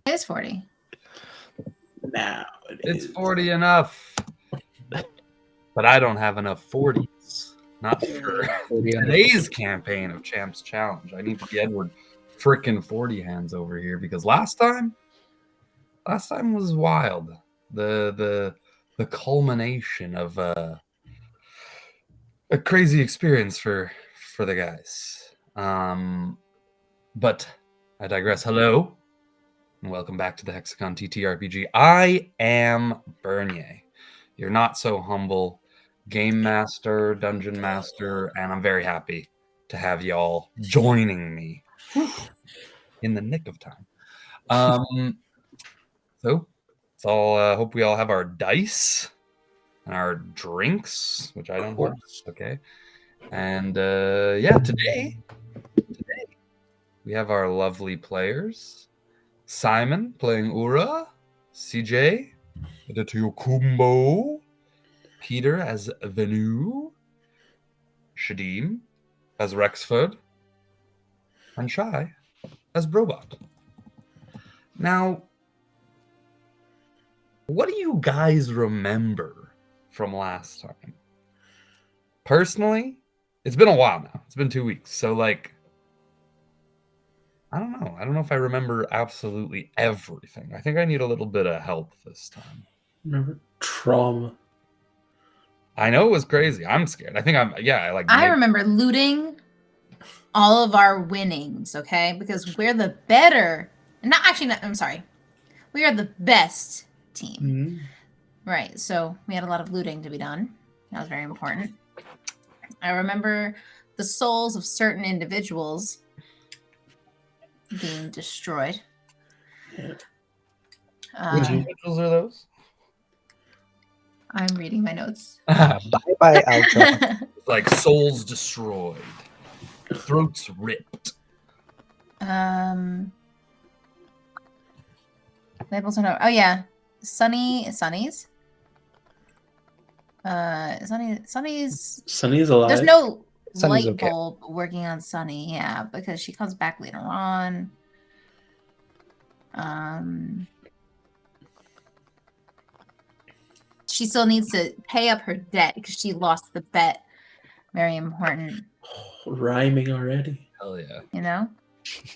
It is 40. Now it's 40 enough. But I don't have enough 40s. Not for today's campaign of Champs Challenge. I need to get Edward frickin' 40 hands over here because last time was wild. The culmination of a crazy experience for the guys. But I digress. Hello, and welcome back to the Hexagon TTRPG. I am Bernier, your not so humble game master, dungeon master, and I'm very happy to have y'all joining me in the nick of time. So it's all. Hope we all have our dice and our drinks, which I don't have. Okay, and yeah, today we have our lovely players. Simon playing Ura, CJ, the Kumbo, Peter as Venu, Shadim as Rexford, and Shai as Brobot. Now, what do you guys remember from last time? Personally, it's been a while now. It's been 2 weeks. So, like, I don't know. I don't know if I remember absolutely everything. I think I need a little bit of help this time. Remember trauma. I know it was crazy. I'm scared. I remember looting all of our winnings, okay? Because we're the better. I'm sorry. We are the best team. Mm-hmm. Right. So we had a lot of looting to be done. That was very important. I remember the souls of certain individuals being destroyed. Yeah. Which individuals are those? I'm reading my notes. Bye, Altra. Like souls destroyed, throats ripped. Labels are no. Oh yeah, Sunny's. Sunny's alive. There's no Sunny's light okay. bulb working on Sunny, yeah, because she comes back later on. She still needs to pay up her debt because she lost the bet. Very important. Rhyming already. Hell yeah. You know?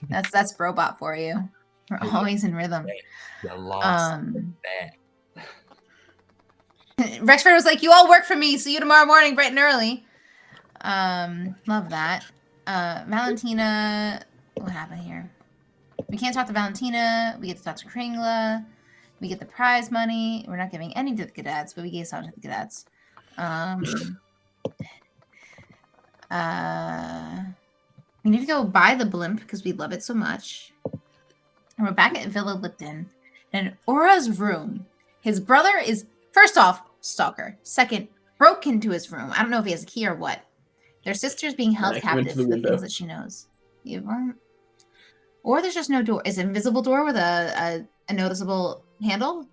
That's robot for you. We're always in rhythm. You lost the bet. Rexford was like, you all work for me. See you tomorrow morning, bright and early. Love that. Valentina, what happened here? We can't talk to Valentina. We get to talk to Kringla. We get the prize money. We're not giving any to the cadets, but we gave some to the cadets. We need to go buy the blimp because we love it so much. And we're back at Villa Lipton. In Aura's room, his brother is, first off, stalker. Second, broke into his room. I don't know if he has a key or what. Their sister's being held captive for the things that she knows. Or there's just no door. Is it an invisible door with a noticeable handle?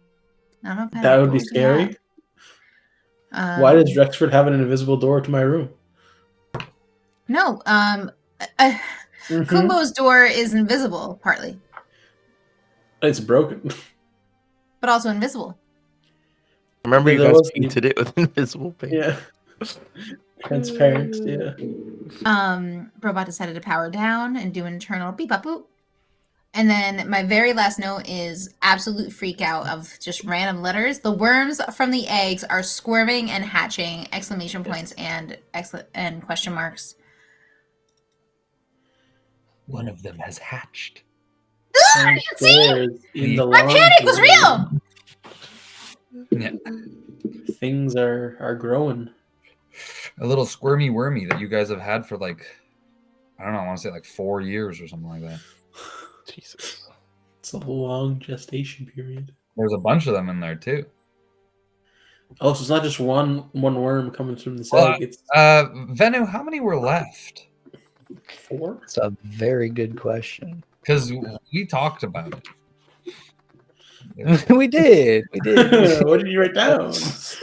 I don't know if that would be scary. Why does Rexford have an invisible door to my room? No. Kumbo's door is invisible, partly. It's broken. But also invisible. I remember you guys painted it with invisible paint. Yeah. Transparent, yeah. Robot decided to power down and do an internal beep up boop. And then my very last note is absolute freak out of just random letters. The worms from the eggs are squirming and hatching! Exclamation points and question marks. One of them has hatched. You see? My panic was real! Yeah. Things are growing. A little squirmy wormy that you guys have had for like, I don't know, I want to say like 4 years or something like that. Jesus. It's a long gestation period. There's a bunch of them in there too. Oh, so it's not just one worm coming from the egg. It's Venu, how many were left? 4? It's a very good question. Because we talked about it. We did. What did you write down?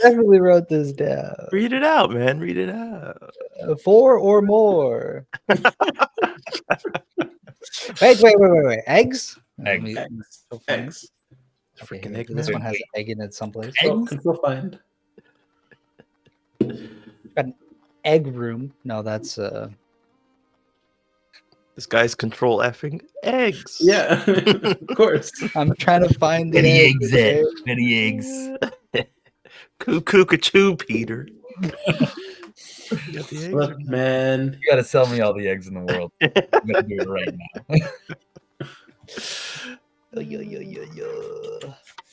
Definitely wrote this down. Read it out, man. Read it out. 4 or more. Wait. Eggs? Egg. Let me Eggs. go find it. Eggs. Okay, Freaking here, egg this man. one has an egg in it someplace. Control find. Got an egg room. No, that's This guy's control effing eggs. Yeah, of course. I'm trying to find the Many egg. eggs, okay? many eggs. Cuckoo, Peter. You got the eggs. Look, man. You gotta sell me all the eggs in the world. I'm gonna do it right now.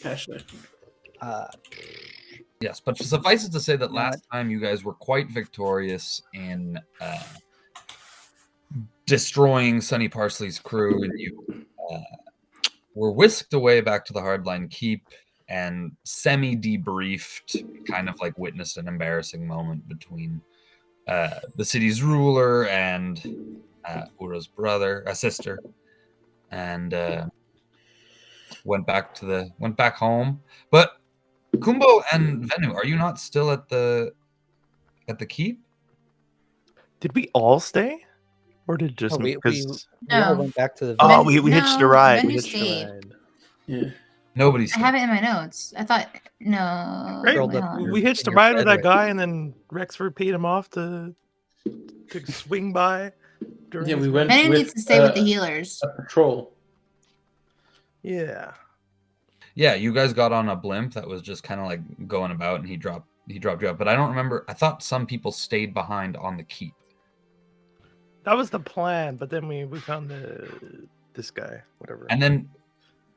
Ashley. Yes, but suffice it to say that You know last time you guys were quite victorious in destroying Sonny Parsley's crew, and you were whisked away back to the Hardline Keep and semi-debriefed, kind of like witnessed an embarrassing moment between the city's ruler and Ura's sister, and went back home. But Kumbo and Venu, are you not still at the keep? Did we all stay? Or did just No, we because all No. went back to the Oh, village. we hitched a ride. We Venu hitched a stayed. ride. Yeah. Nobody's I have it in my notes. I thought no. Right? Curled wait, up hold on. your- We hitched a your ride with bed that right guy, and then Rexford paid him off to swing by. During Yeah, his we went Venu with, needs to stay with the healers. a patrol. Yeah. Yeah, you guys got on a blimp that was just kind of like going about, and he dropped you off. But I don't remember. I thought some people stayed behind on the keep. That was the plan, but then we found this guy, whatever. And then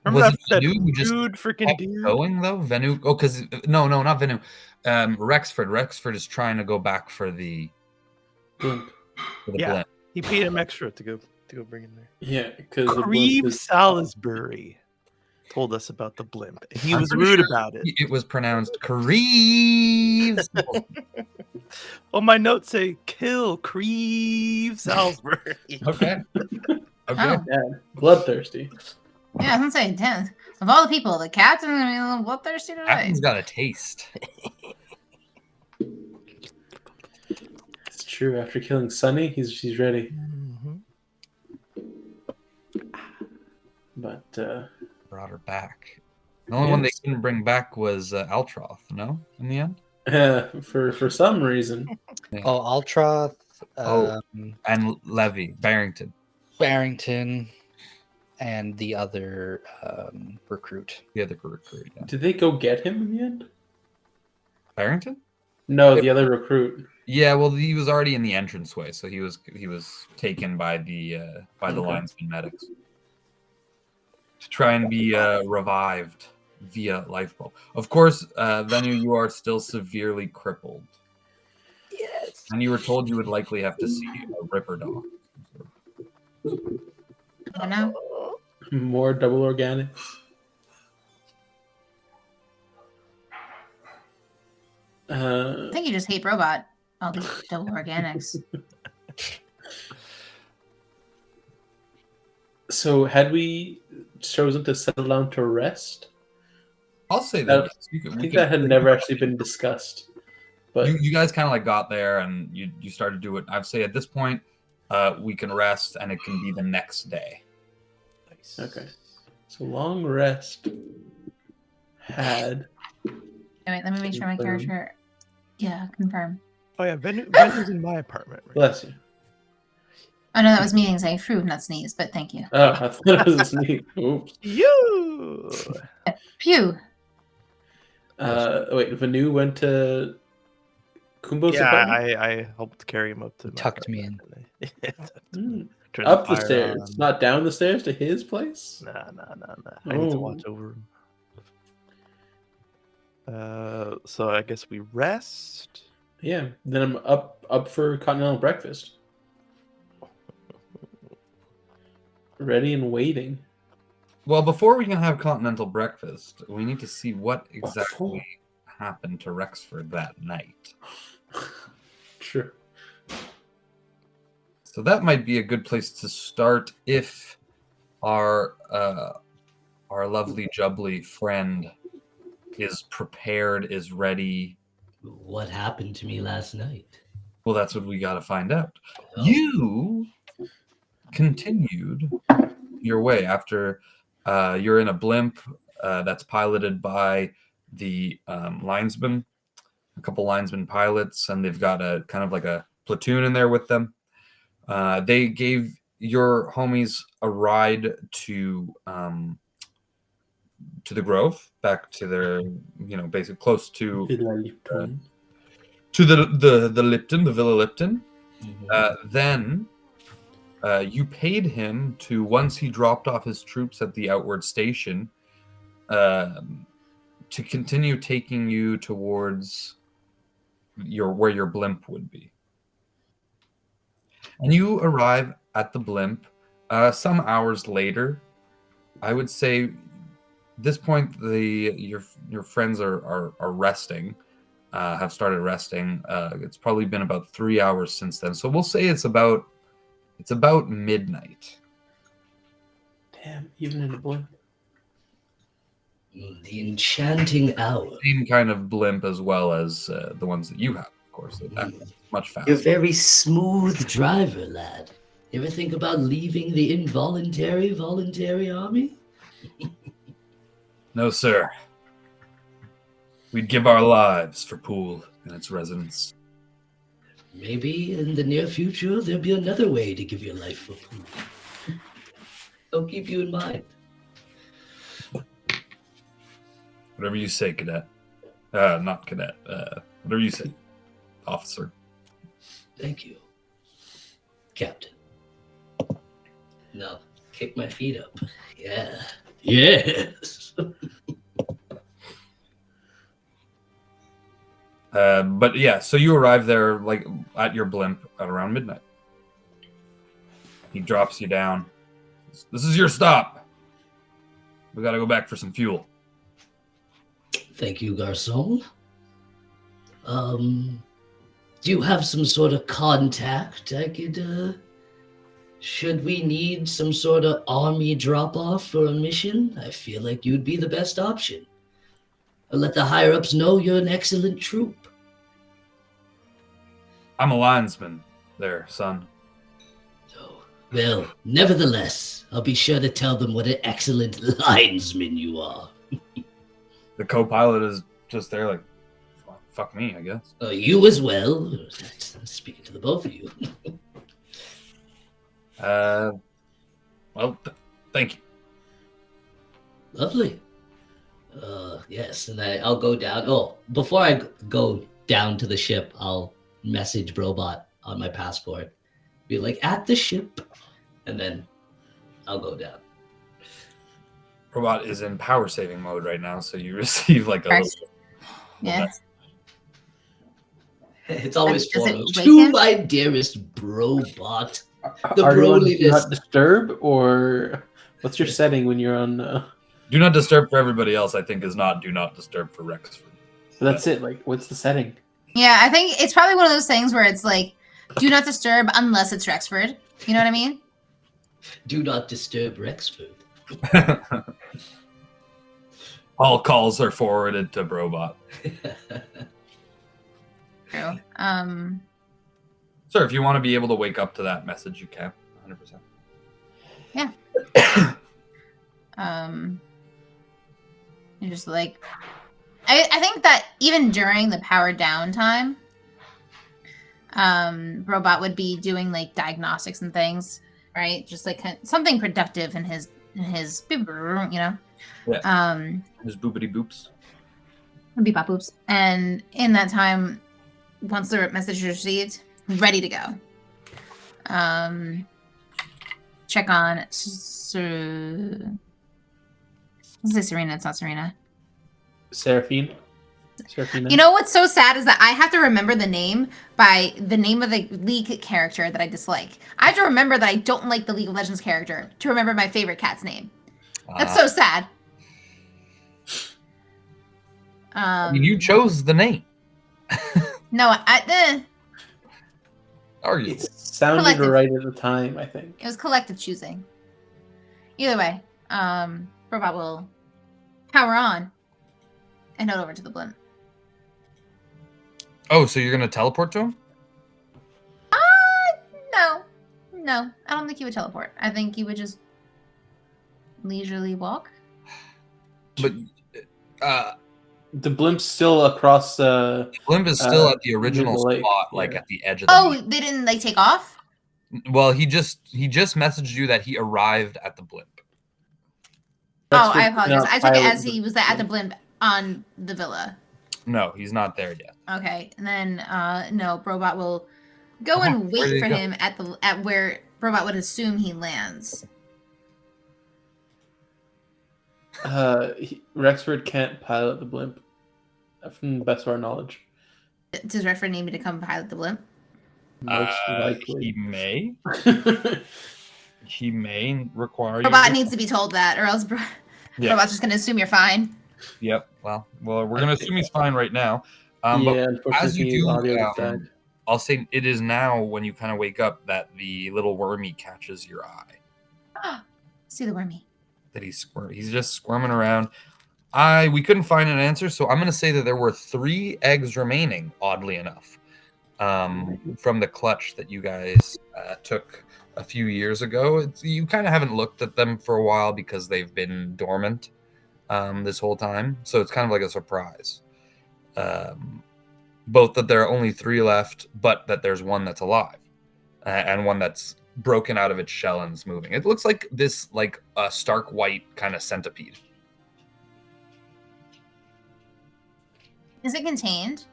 Remember was it that Venu who just dude, freaking kept dude? going though? Venu? Oh, because no, not Venu. Rexford. Rexford is trying to go back for the Blimp. Yeah. blimp. He paid him extra to go bring him there. Yeah, because the Creve blimp is Salisbury told us about the blimp. He I'm was pretty rude sure about it. It was pronounced Creeves. Well, my notes say kill Creve Salisbury. Okay. Okay. Oh, yeah, bloodthirsty. yeah, I was gonna say 10th. Of all the people, the captain's gonna be a little bloodthirsty today. Captain's got a taste. It's true. After killing Sunny, she's ready. Mhm. But Brought her back. The only one they Yes. couldn't bring back was Altroth. No, in the end. for some reason, Oh, Altroth, Oh. And Levy Barrington. Barrington, and the other recruit. The other recruit. Yeah. did they go get him in the end? Barrington. No, the other recruit. Yeah, well, he was already in the entranceway, so he was taken by the Okay. linesman medics to try and be revived via lifeboat. Of course, Venu, you are still severely crippled. Yes. And you were told you would likely have to see a Ripper dog. I don't know. More double organics. I think you just hate robot. All these double organics. So had we chosen to settle down to rest? I'll say that. That- Yes, I think that had never actually been discussed. But You guys kind of like got there and you started to do it. I'd say at this point, we can rest and it can be the next day. Nice. okay, so long rest had. Wait, let me make sure my Confirm. character. Yeah, confirm. Oh yeah, Venu's in my apartment. Right? Bless you. Oh no, that was me saying say fruit, not sneeze. But thank you. Oh, I thought it was a sneak. Oops. You. Phew. Wait, Vanu went to Kumbo's Yeah, apartment? I helped carry him up to. my Tucked me in. apartment. Mm. Turned Up the fire stairs, on. not down the stairs to his place? Nah. I need to Oh. watch over him. So I guess we rest. Yeah, then I'm up for continental breakfast. Ready and waiting. Well, before we can have continental breakfast, we need to see what exactly happened to Rexford that night. Sure. So that might be a good place to start if our lovely jubbly friend is prepared, is ready. What happened to me last night? Well, that's what we got to find out. Oh. You continued your way after You're in a blimp that's piloted by the linesman, a couple linesman pilots, and they've got a kind of like a platoon in there with them. They gave your homies a ride to the Grove, back to their, basically close to Villa Lipton. to the Lipton, the Villa Lipton. Mhm. Then you paid him to, once he dropped off his troops at the outward station, to continue taking you towards where your blimp would be. And you arrive at the blimp some hours later. I would say this point your friends are resting, have started resting. It's probably been about 3 hours since then. So we'll say it's about midnight. Damn, even in a blimp. The enchanting hour. Same kind of blimp as well as the ones that you have, of course. That's much faster. You're a very smooth driver, lad. You ever think about leaving the voluntary army? No, sir. We'd give our lives for Poole and its residents. Maybe in the near future there'll be another way to give your life for Poole. I'll keep you in mind. Whatever you say, cadet. Not cadet. Whatever you say, officer. Thank you, Captain. Now, kick my feet up. Yeah. Yes. But yeah, so you arrive there like at your blimp at around midnight. He drops you down. This is your stop. We got to go back for some fuel. Thank you, Garçon. Do you have some sort of contact I could, should we need some sort of army drop-off for a mission? I feel like you'd be the best option. I'll let the higher-ups know you're an excellent troop. I'm a linesman there, son. Oh, well, nevertheless, I'll be sure to tell them what an excellent linesman you are. The co-pilot is just there like, fuck me, I guess. You as well. Speaking to the both of you. Well, thank you. Lovely. Yes, and I'll go down. Oh, before I go down to the ship, I'll message Brobot on my passport. Be like, at the ship, and then I'll go down. Robot is in power saving mode right now, so you receive like a First. little Yeah. message. It's always Does it formal. wake To him? my dearest Brobot. The Are you on Do broliness. Not Disturb, or what's your setting when you're on? Do not disturb for everybody else, I think, is not do not disturb for Rexford. That's it. Like, what's the setting? Yeah, I think it's probably one of those things where it's like, do not disturb unless it's Rexford. You know what I mean? Do not disturb Rexford. All calls are forwarded to Brobot. True. Sir, if you want to be able to wake up to that message, you can. 100%. You're just like, I think that even during the power down time, Robot would be doing like diagnostics and things, right? Just like something productive in his, you know. Yeah. His boopity boops. Beep bop boops. And in that time, once the message is received, ready to go. Check on let's say Serena, it's not Serena. Seraphine. Seraphina. You know what's so sad is that I have to remember the name by the name of the League character that I dislike. I have to remember that I don't like the League of Legends character to remember my favorite cat's name. That's so sad. I mean, you chose the name. No, Arguably. It sounded Collective. right at the time, I think. it was collective choosing. Either way, Robot will power on and head over to the blimp. Oh, so you're going to teleport to him? No, I don't think he would teleport. I think he would just leisurely walk. But The blimp's still across. Blimp is still at the near original the lake, spot, like yeah. at the edge of the Oh, map. they didn't like take off? Well, he just messaged you that he arrived at the blimp. Oh, I Rexford apologize. cannot I took it pilot as he was at the blimp on the villa. No, he's not there yet. Okay, and then no, Brobot will go Oh, and where did wait he for go? him at where Brobot would assume he lands. Rexford can't pilot the blimp, from the best of our knowledge. Does Redford need me to come pilot the blimp? Most He likely. may. He may require you. Brobot needs to be told that, or else Yeah. Brobot's just gonna assume you're fine. Yep. Well, we're gonna assume he's fine right now. But Unfortunately, as you his do, audio just died. I'll say it is now when you kind of wake up that the little wormy catches your eye. See the wormy. That he's just squirming around. We couldn't find an answer, so I'm gonna say that there were 3 eggs remaining. Oddly enough, from the clutch that you guys took a few years ago. You kind of haven't looked at them for a while because they've been dormant this whole time, so it's kind of like a surprise. Both that there are only 3 left, but that there's one that's alive and one that's broken out of its shell and is moving. It looks like this, like a stark white kind of centipede. Is it contained?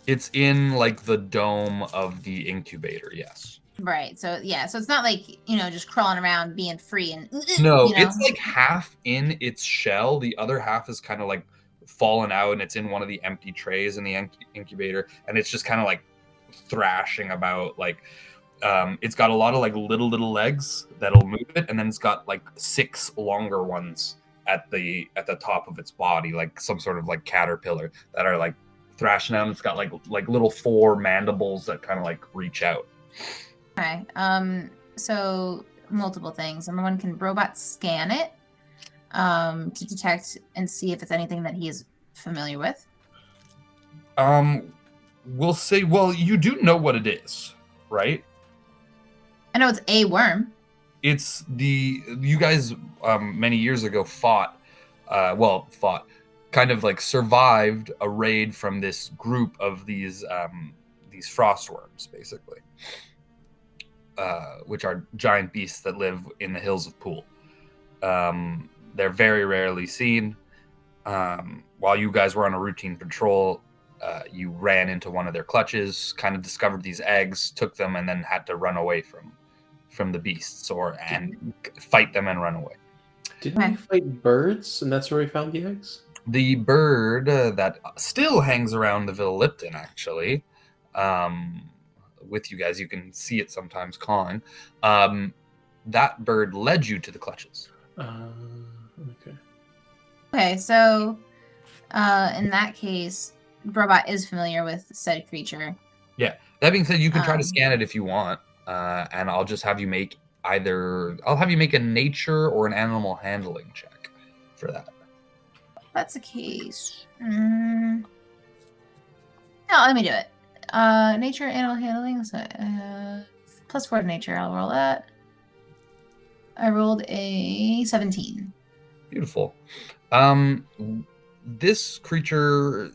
It's in like the dome of the incubator. Yes. Right. So yeah. So it's not like just crawling around being free and No, you know? it's like half in its shell. The other half is kind of like fallen out, and it's in one of the empty trays in the incubator, and it's just kind of like thrashing about. Like it's got a lot of like little legs that'll move it, and then it's got like 6 longer ones at the top of its body, like some sort of like caterpillar that are like thrashing out. It's got like little 4 mandibles that kind of like reach out. Okay. So multiple things. Number one, can Brobot scan it to detect and see if it's anything that he is familiar with? We'll say, well, you do know what it is, right? I know it's a worm. It's you guys many years ago fought, kind of like survived a raid from this group of these frost worms, basically, which are giant beasts that live in the hills of Pool. They're very rarely seen. While you guys were on a routine patrol, you ran into one of their clutches, kind of discovered these eggs, took them, and then had to run away from the beasts and fight them and run away. Didn't we fight birds, and that's where we found the eggs? The bird that still hangs around the Villa Lipton, actually, with you guys, you can see it sometimes cawing. That bird led you to the clutches. Okay. Okay, so in that case, Brobot is familiar with said creature. Yeah. That being said, you can try to scan it if you want, and I'll just have you make a nature or an animal handling check for that. That's the case. No, let me do it. Nature, animal handling. So, +4 to nature. I'll roll that. I rolled a 17. Beautiful. This creature,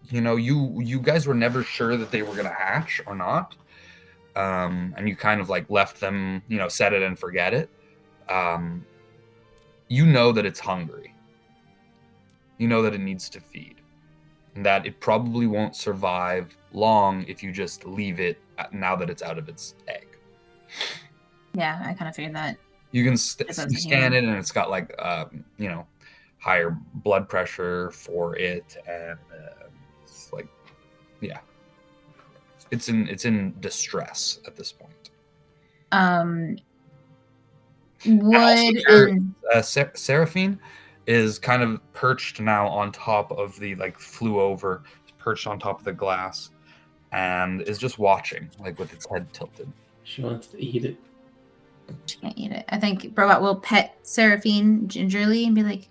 you guys were never sure that they were going to hatch or not. And you kind of like left them, set it and forget it. You know that it's hungry. You know that it needs to feed. And that it probably won't survive long if you just leave it now that it's out of its egg. Yeah, I kind of figured that. You can scan it, and it's got like, higher blood pressure for it, and it's like, yeah, it's in distress at this point. Seraphine is kind of perched now on top of the perched on top of the glass, and is just watching, like with its head tilted. She wants to eat it. She can't eat it. I think Brobot will pet Seraphine gingerly and be like,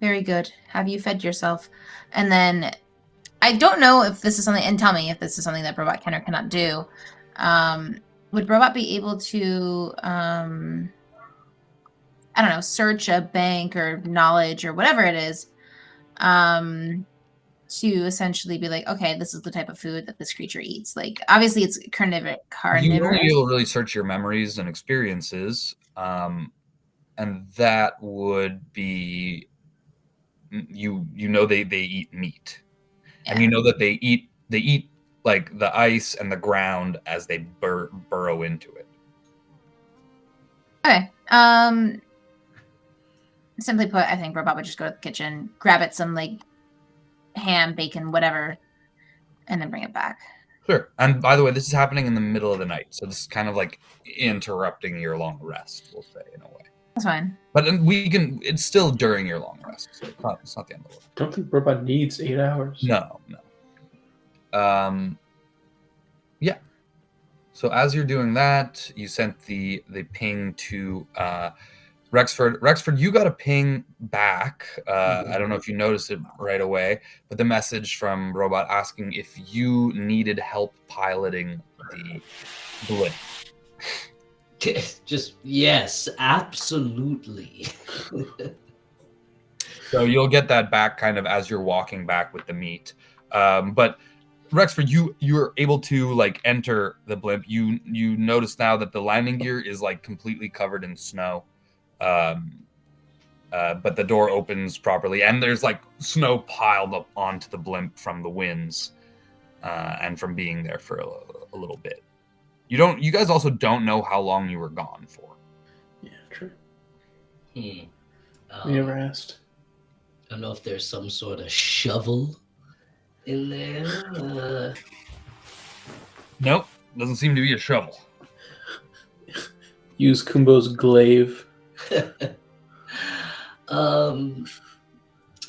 very good. Have you fed yourself? And then I don't know if this is something, and tell me if this is something that Brobot can or cannot do. Would Brobot be able to I don't know, search a bank or knowledge or whatever it is, to essentially be like, okay, this is the type of food that this creature eats. Like, obviously, it's carnivorous. You won't be able to really search your memories and experiences, and that would be you know they eat meat, and you know that they eat like the ice and the ground as they burrow into it. Okay. Simply put, I think Robot would just go to the kitchen, grab it some like ham, bacon, whatever, and then bring it back. Sure. And by the way, this is happening in the middle of the night, so this is kind of like interrupting your long rest, we'll say, in a way. That's fine. But it's still during your long rest, so it's not the end of the world. Don't think Robot needs 8 hours. No. Yeah. So as you're doing that, you sent the ping to Rexford. Rexford, you got a ping back. I don't know if you noticed it right away, but the message from Robot asking if you needed help piloting the blimp. Just, yes, absolutely. So you'll get that back kind of as you're walking back with the meat. But Rexford, you're able to like enter the blimp. You notice now that the landing gear is like completely covered in snow. But the door opens properly, and there's like snow piled up onto the blimp from the winds, and from being there for a little bit. You guys also don't know how long you were gone for. Yeah, true. We never asked. I don't know if there's some sort of shovel in there. Nope, doesn't seem to be a shovel. Use Kumbo's glaive.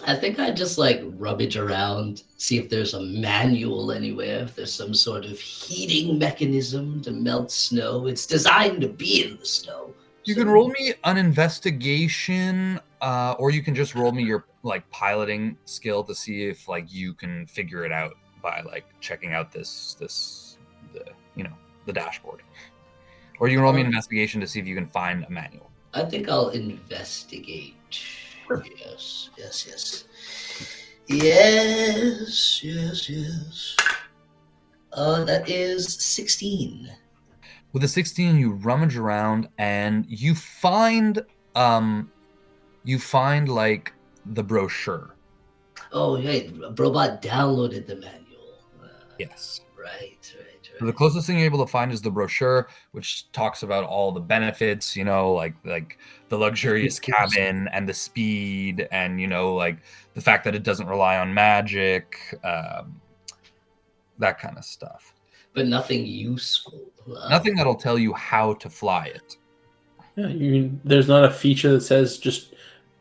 I think I just like rummage around, see if there's a manual anywhere, if there's some sort of heating mechanism to melt snow. It's designed to be in the snow. You can roll me an investigation, or you can just roll me your like piloting skill to see if like you can figure it out by like checking out the dashboard. Or you can roll me an investigation to see if you can find a manual. I think I'll investigate. Sure. Yes. That is 16. With a 16, you rummage around and you find like the brochure. Oh, hey, Robot downloaded the manual. Yes. Right. So the closest thing you're able to find is the brochure, which talks about all the benefits, like the luxurious cabin and the speed, and like the fact that it doesn't rely on magic, that kind of stuff. But nothing useful. Nothing that'll tell you how to fly it. Yeah, you mean there's not a feature that says just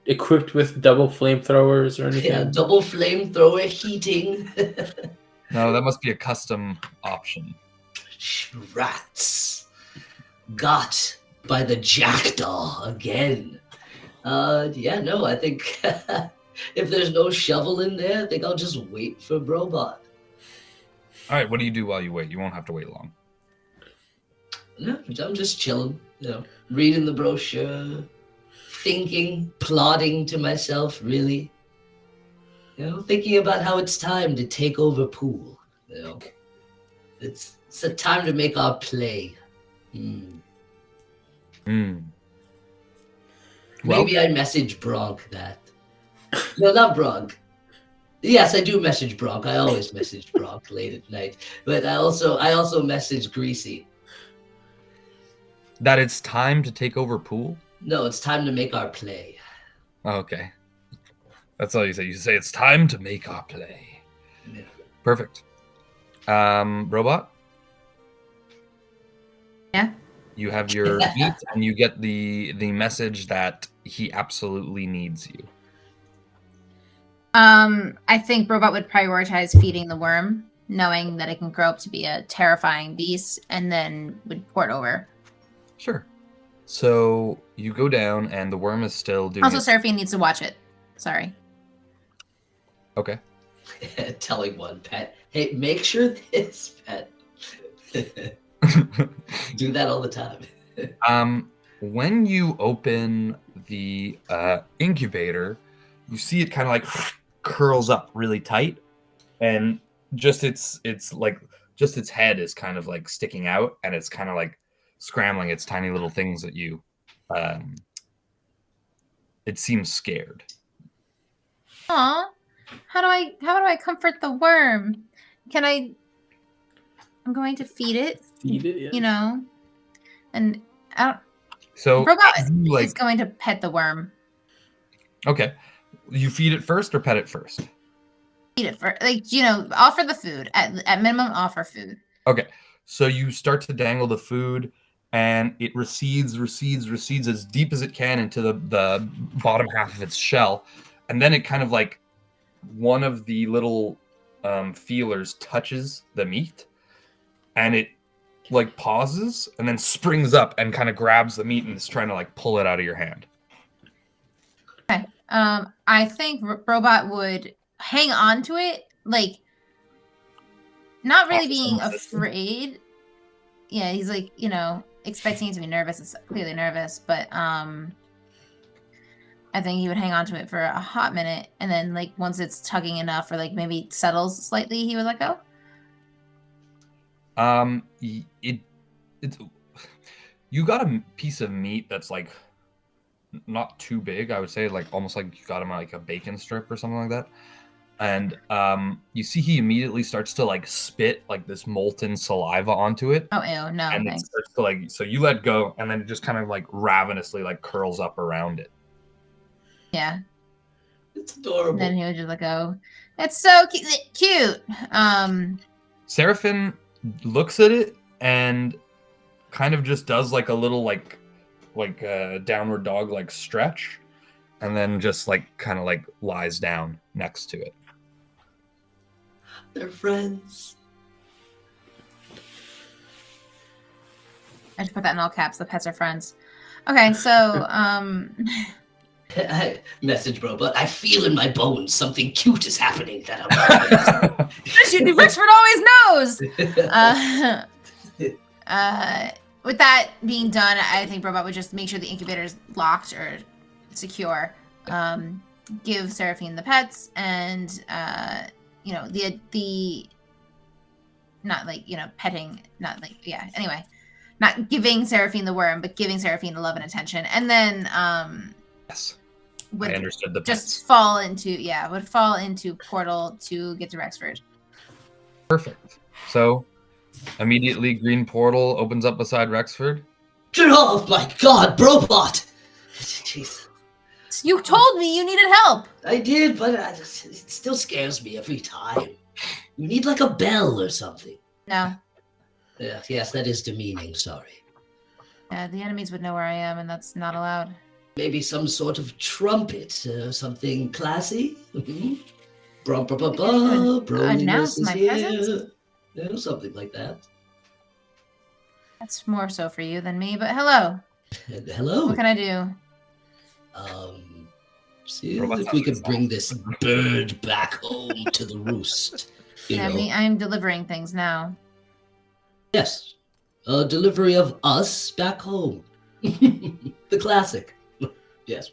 equipped with double flamethrowers or anything? Yeah, double flamethrower heating. No, that must be a custom option. Rats. Got by the jackdaw again. I think if there's no shovel in there, I think I'll just wait for Robot. All right, what do you do while you wait? You won't have to wait long. No, I'm just chilling, reading the brochure, thinking, plotting to myself, really. Thinking about how it's time to take over Pool. It's a time to make our play. Maybe I message Bronk that. No, not Bronk. Yes, I do message Bronk. I always message Bronk late at night. But I also message Greasy. That it's time to take over Pool? No, it's time to make our play. Oh, okay. That's all you say. You say it's time to make our play. Yeah. Perfect. Robot? Yeah? You have your meat, and you get the message that he absolutely needs you. I think Robot would prioritize feeding the worm, knowing that it can grow up to be a terrifying beast, and then would port over. Sure. So you go down, and the worm is still doing. Also, Seraphine needs to watch it. Sorry. Okay. Telling one pet, hey, make sure this pet. Do that all the time. when you open the incubator, you see it kind of like curls up really tight, and just its head is kind of like sticking out, and it's kind of like scrambling its tiny little things at you. It seems scared. Aw. How do I comfort the worm? I'm going to feed it, Feed it, yeah. you know? And I don't So Robot you, is going to pet the worm. okay, you feed it first or pet it first? Feed it for offer the food. At minimum, offer food. Okay, so you start to dangle the food, and it recedes as deep as it can into the bottom half of its shell, and then it kind of like one of the little feelers touches the meat, and it like pauses and then springs up and kind of grabs the meat and is trying to like pull it out of your hand. Okay. I think Robot would hang on to it, like not really being afraid. Yeah, he's like, expecting it to be nervous. It's clearly nervous, but I think he would hang on to it for a hot minute, and then like once it's tugging enough or like maybe settles slightly, he would let go. You got a piece of meat that's like not too big, I would say, like almost like you got him like a bacon strip or something like that. And you see he immediately starts to like spit like this molten saliva onto it. Oh, ew, no, and thanks. it starts to like, so you let go, and then it just kind of like ravenously like curls up around it. Yeah. It's adorable. And then he would just let go. It's so cute. Seraphim looks at it and kind of just does like a little like a downward dog like stretch, and then just like kind of like lies down next to it. They're friends. I just put that in all caps. The pets are friends. Okay, so Message, bro, but I feel in my bones something cute is happening that Rexford always knows. With that being done, I think Robot would just make sure the incubator is locked or secure. Give Seraphine the pets, and the not like petting, not like Anyway, not giving Seraphine the worm, but giving Seraphine the love and attention, and then Yes. would I understood the just pets. fall into portal to get to Rexford. Perfect. So immediately green portal opens up beside Rexford. Oh my god, Brobot! Jeez. You told me you needed help. I did, but it still scares me every time. You need like a bell or something. No. Yes, that is demeaning, sorry. Yeah, the enemies would know where I am, and that's not allowed. Maybe some sort of trumpet, something classy? Announce my presence? Yeah, something like that. That's more so for you than me, but hello. Hello. What can I do? See if we could bring this bird back home to the roost. I'm delivering things now. Yes. A delivery of us back home. The classic. Yes.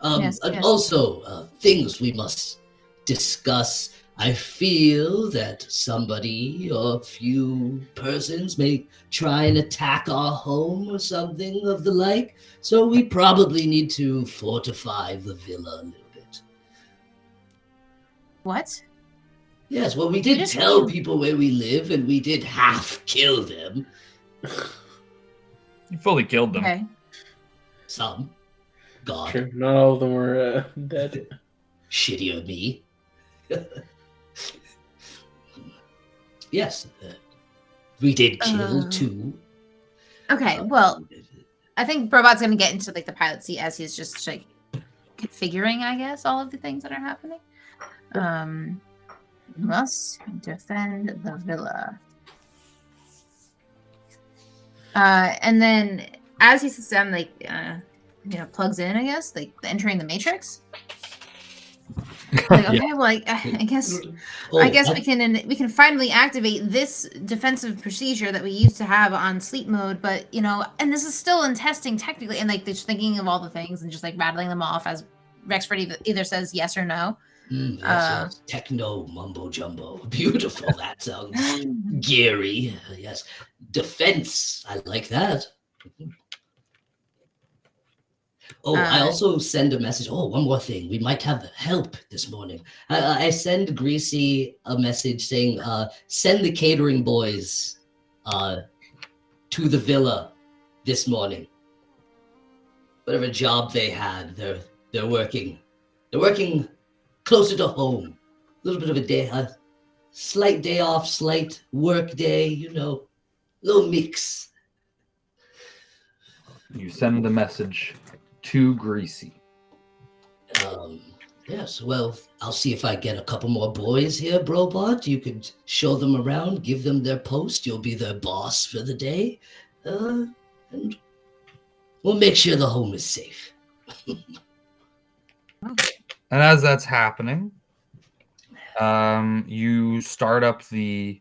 Yes. Also, things we must discuss. I feel that somebody or a few persons may try and attack our home or something of the like, so we probably need to fortify the villa a little bit. What? Yes, well, we did tell people where we live, and we did half kill them. You fully killed them. Okay. Some. God. Sure, not all of them were dead. Shittier me. Yes. We did kill two. Okay, well, I think Robot's going to get into like the pilot seat as he's just like configuring, I guess, all of the things that are happening. Must defend the villa. And then as he sits down, like, plugs in, I guess, like entering the matrix. Like, okay, well, I guess Oh, I guess we can finally activate this defensive procedure that we used to have on sleep mode, but and this is still in testing technically, and like just thinking of all the things and just like rattling them off as Rexford either says yes or no. yes. Techno mumbo jumbo. Beautiful. That sounds geary. Yes. Defense. I like that. Oh, I also send a message. Oh, one more thing. We might have help this morning. I send Greasy a message saying, send the catering boys to the villa this morning. Whatever job they had, they're working. They're working closer to home. A little bit of a slight day off, slight work day, little mix. You send the message to Greasy. Yes, well, I'll see if I get a couple more boys here, Brobot. You could show them around, give them their post. You'll be their boss for the day. And we'll make sure the home is safe. And as that's happening, you start up the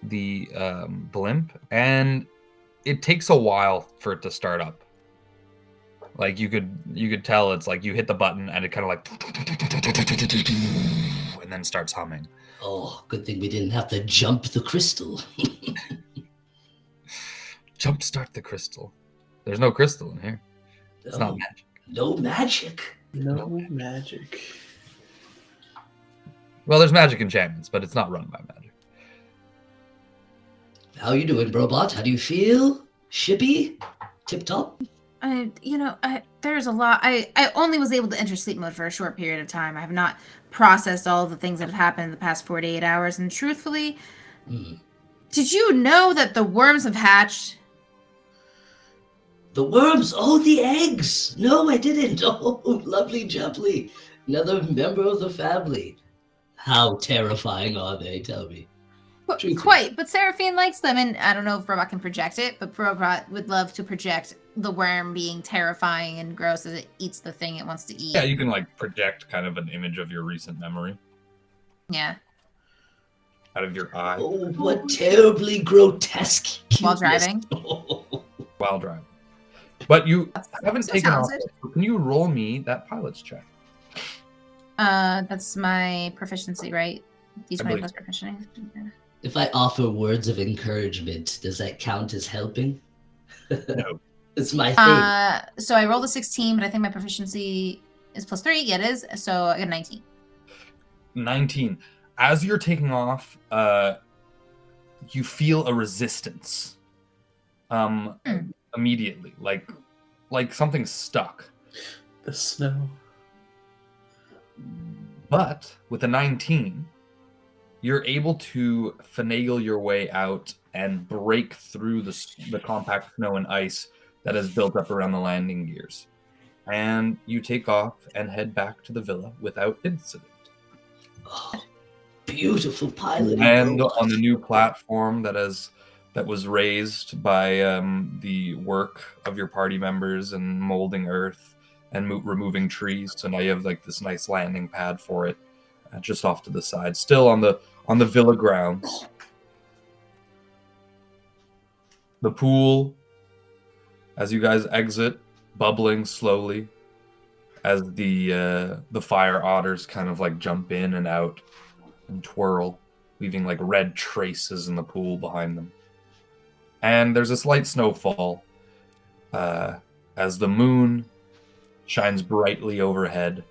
blimp, and it takes a while for it to start up. Like you could tell it's like you hit the button and it kind of like and then starts humming. Oh, good thing we didn't have to jump the crystal. Jumpstart the crystal. There's no crystal in here. It's not magic. No magic. No magic. Well, there's magic enchantments, but it's not run by magic. How you doing, Brobot? How do you feel? Shippy? Tip top? There's a lot. I only was able to enter sleep mode for a short period of time. I have not processed all the things that have happened in the past 48 hours. And truthfully, did you know that the worms have hatched? The worms? Oh, the eggs! No, I didn't. Oh, lovely jubbly. Another member of the family. How terrifying are they, tell me? Quite, but Seraphine likes them, and I don't know if Brobot can project it, but Brobot would love to project the worm being terrifying and gross as it eats the thing it wants to eat. Yeah, you can like project kind of an image of your recent memory. Yeah. Out of your eye. Oh, what terribly grotesque cuteness. While driving? While driving. But you haven't so taken off. talented. So can you roll me that pilot's check? That's my proficiency, right? D20 believe- plus proficiency. If I offer words of encouragement, does that count as helping? No. It's my thing. So I rolled a 16, but I think my proficiency is plus 3. Yeah, it is. So I got a 19. 19. As you're taking off, you feel a resistance. Immediately, like something's stuck. The snow. But with a 19, you're able to finagle your way out and break through the compact snow and ice that has built up around the landing gears. And you take off and head back to the villa without incident. Oh, beautiful pilot. And on the new platform that was raised by the work of your party members and molding earth and removing trees, so now you have like this nice landing pad for it, just off to the side, still on the villa grounds. The pool, as you guys exit, bubbling slowly, as the fire otters kind of like jump in and out and twirl, leaving like red traces in the pool behind them. And there's a slight snowfall as the moon shines brightly overhead.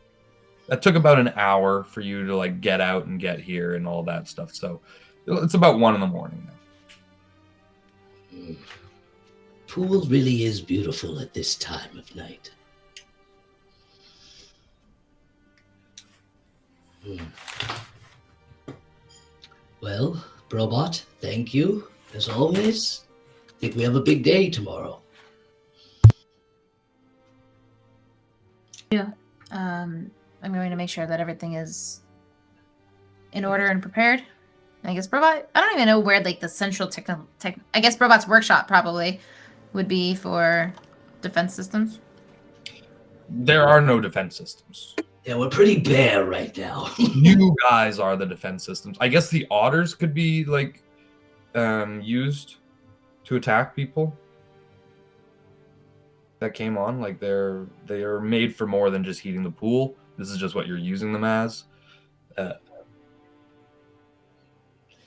That took about an hour for you to like get out and get here and all that stuff. So it's about 1 a.m. now. Pool really is beautiful at this time of night. Well, Brobot, thank you, as always. I think we have a big day tomorrow. I'm going to make sure that everything is in order and prepared. I guess Brobot, I don't even know where like the central I guess Brobot's workshop probably would be for defense systems. There are no defense systems. Yeah, we're pretty bare right now. You guys are the defense systems. I guess the otters could be like used to attack people that came on. Like they are made for more than just heating the pool. This is just what you're using them as.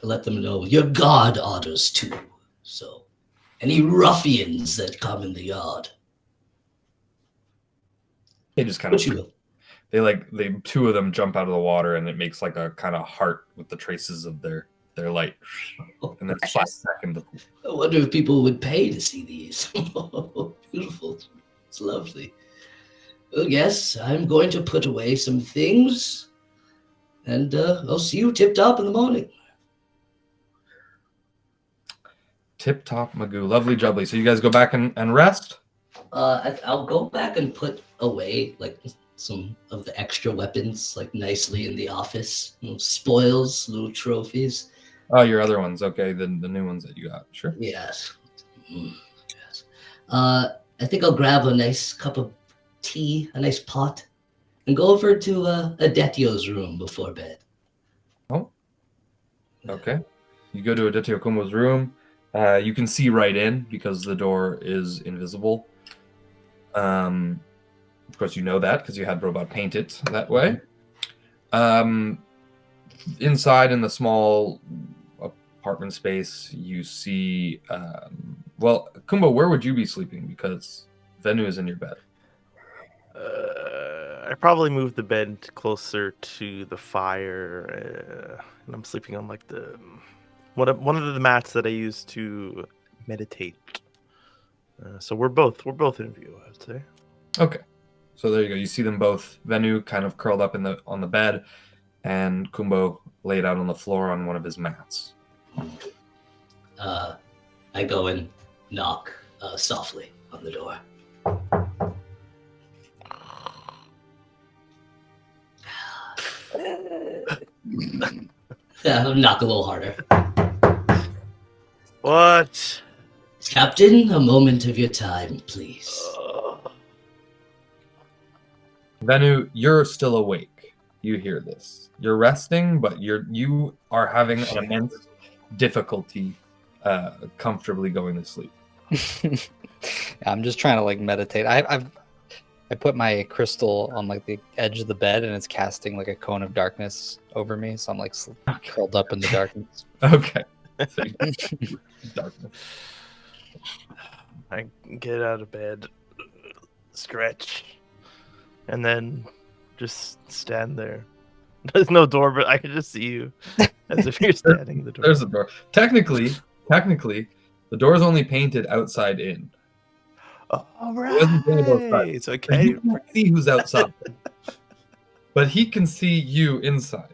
Let them know you're guard otters too. So, any ruffians that come in the yard, They just kind of put you. they two of them jump out of the water and it makes like a kind of heart with the traces of their light, and then splash back into the pool. I wonder if people would pay to see these. Beautiful. It's lovely. Well, yes, I'm going to put away some things, and I'll see you tip top in the morning. Tip top Magoo, lovely jubbly. So you guys go back and rest. I'll go back and put away like some of the extra weapons, like nicely in the office. Little spoils, little trophies. Oh, your other ones, okay, the new ones that you got, sure. Yes. Yes. I think I'll grab a nice cup of tea, a nice pot, and go over to Adetio's room before bed. Oh, okay. You go to Adetio Kumbo's room. You can see right in because the door is invisible. Of course, you know that because you had Robot paint it that way. Inside in the small apartment space, you see... well, Kumbo, where would you be sleeping? Because Venu is in your bed. I probably moved the bed closer to the fire, and I'm sleeping on like the one of the mats that I use to meditate. So we're both in view, I'd say. Okay, so there you go. You see them both. Venu kind of curled up on the bed, and Kumbo laid out on the floor on one of his mats. I go and knock softly on the door. Yeah, I'll knock a little harder. What? Captain, a moment of your time, please. Venu, you're still awake. You hear this. You're resting, but you are having an immense difficulty comfortably going to sleep. I'm just trying to like meditate. I put my crystal on like the edge of the bed and it's casting like a cone of darkness over me, so I'm like curled up in the darkness. Okay. So darkness. I get out of bed, stretch, and then just stand there. There's no door, but I can just see you as if you're standing in the door. There's a door. Technically, the door is only painted outside in. All right. It wasn't painted outside. It's So okay. you can see who's outside, but he can see you inside.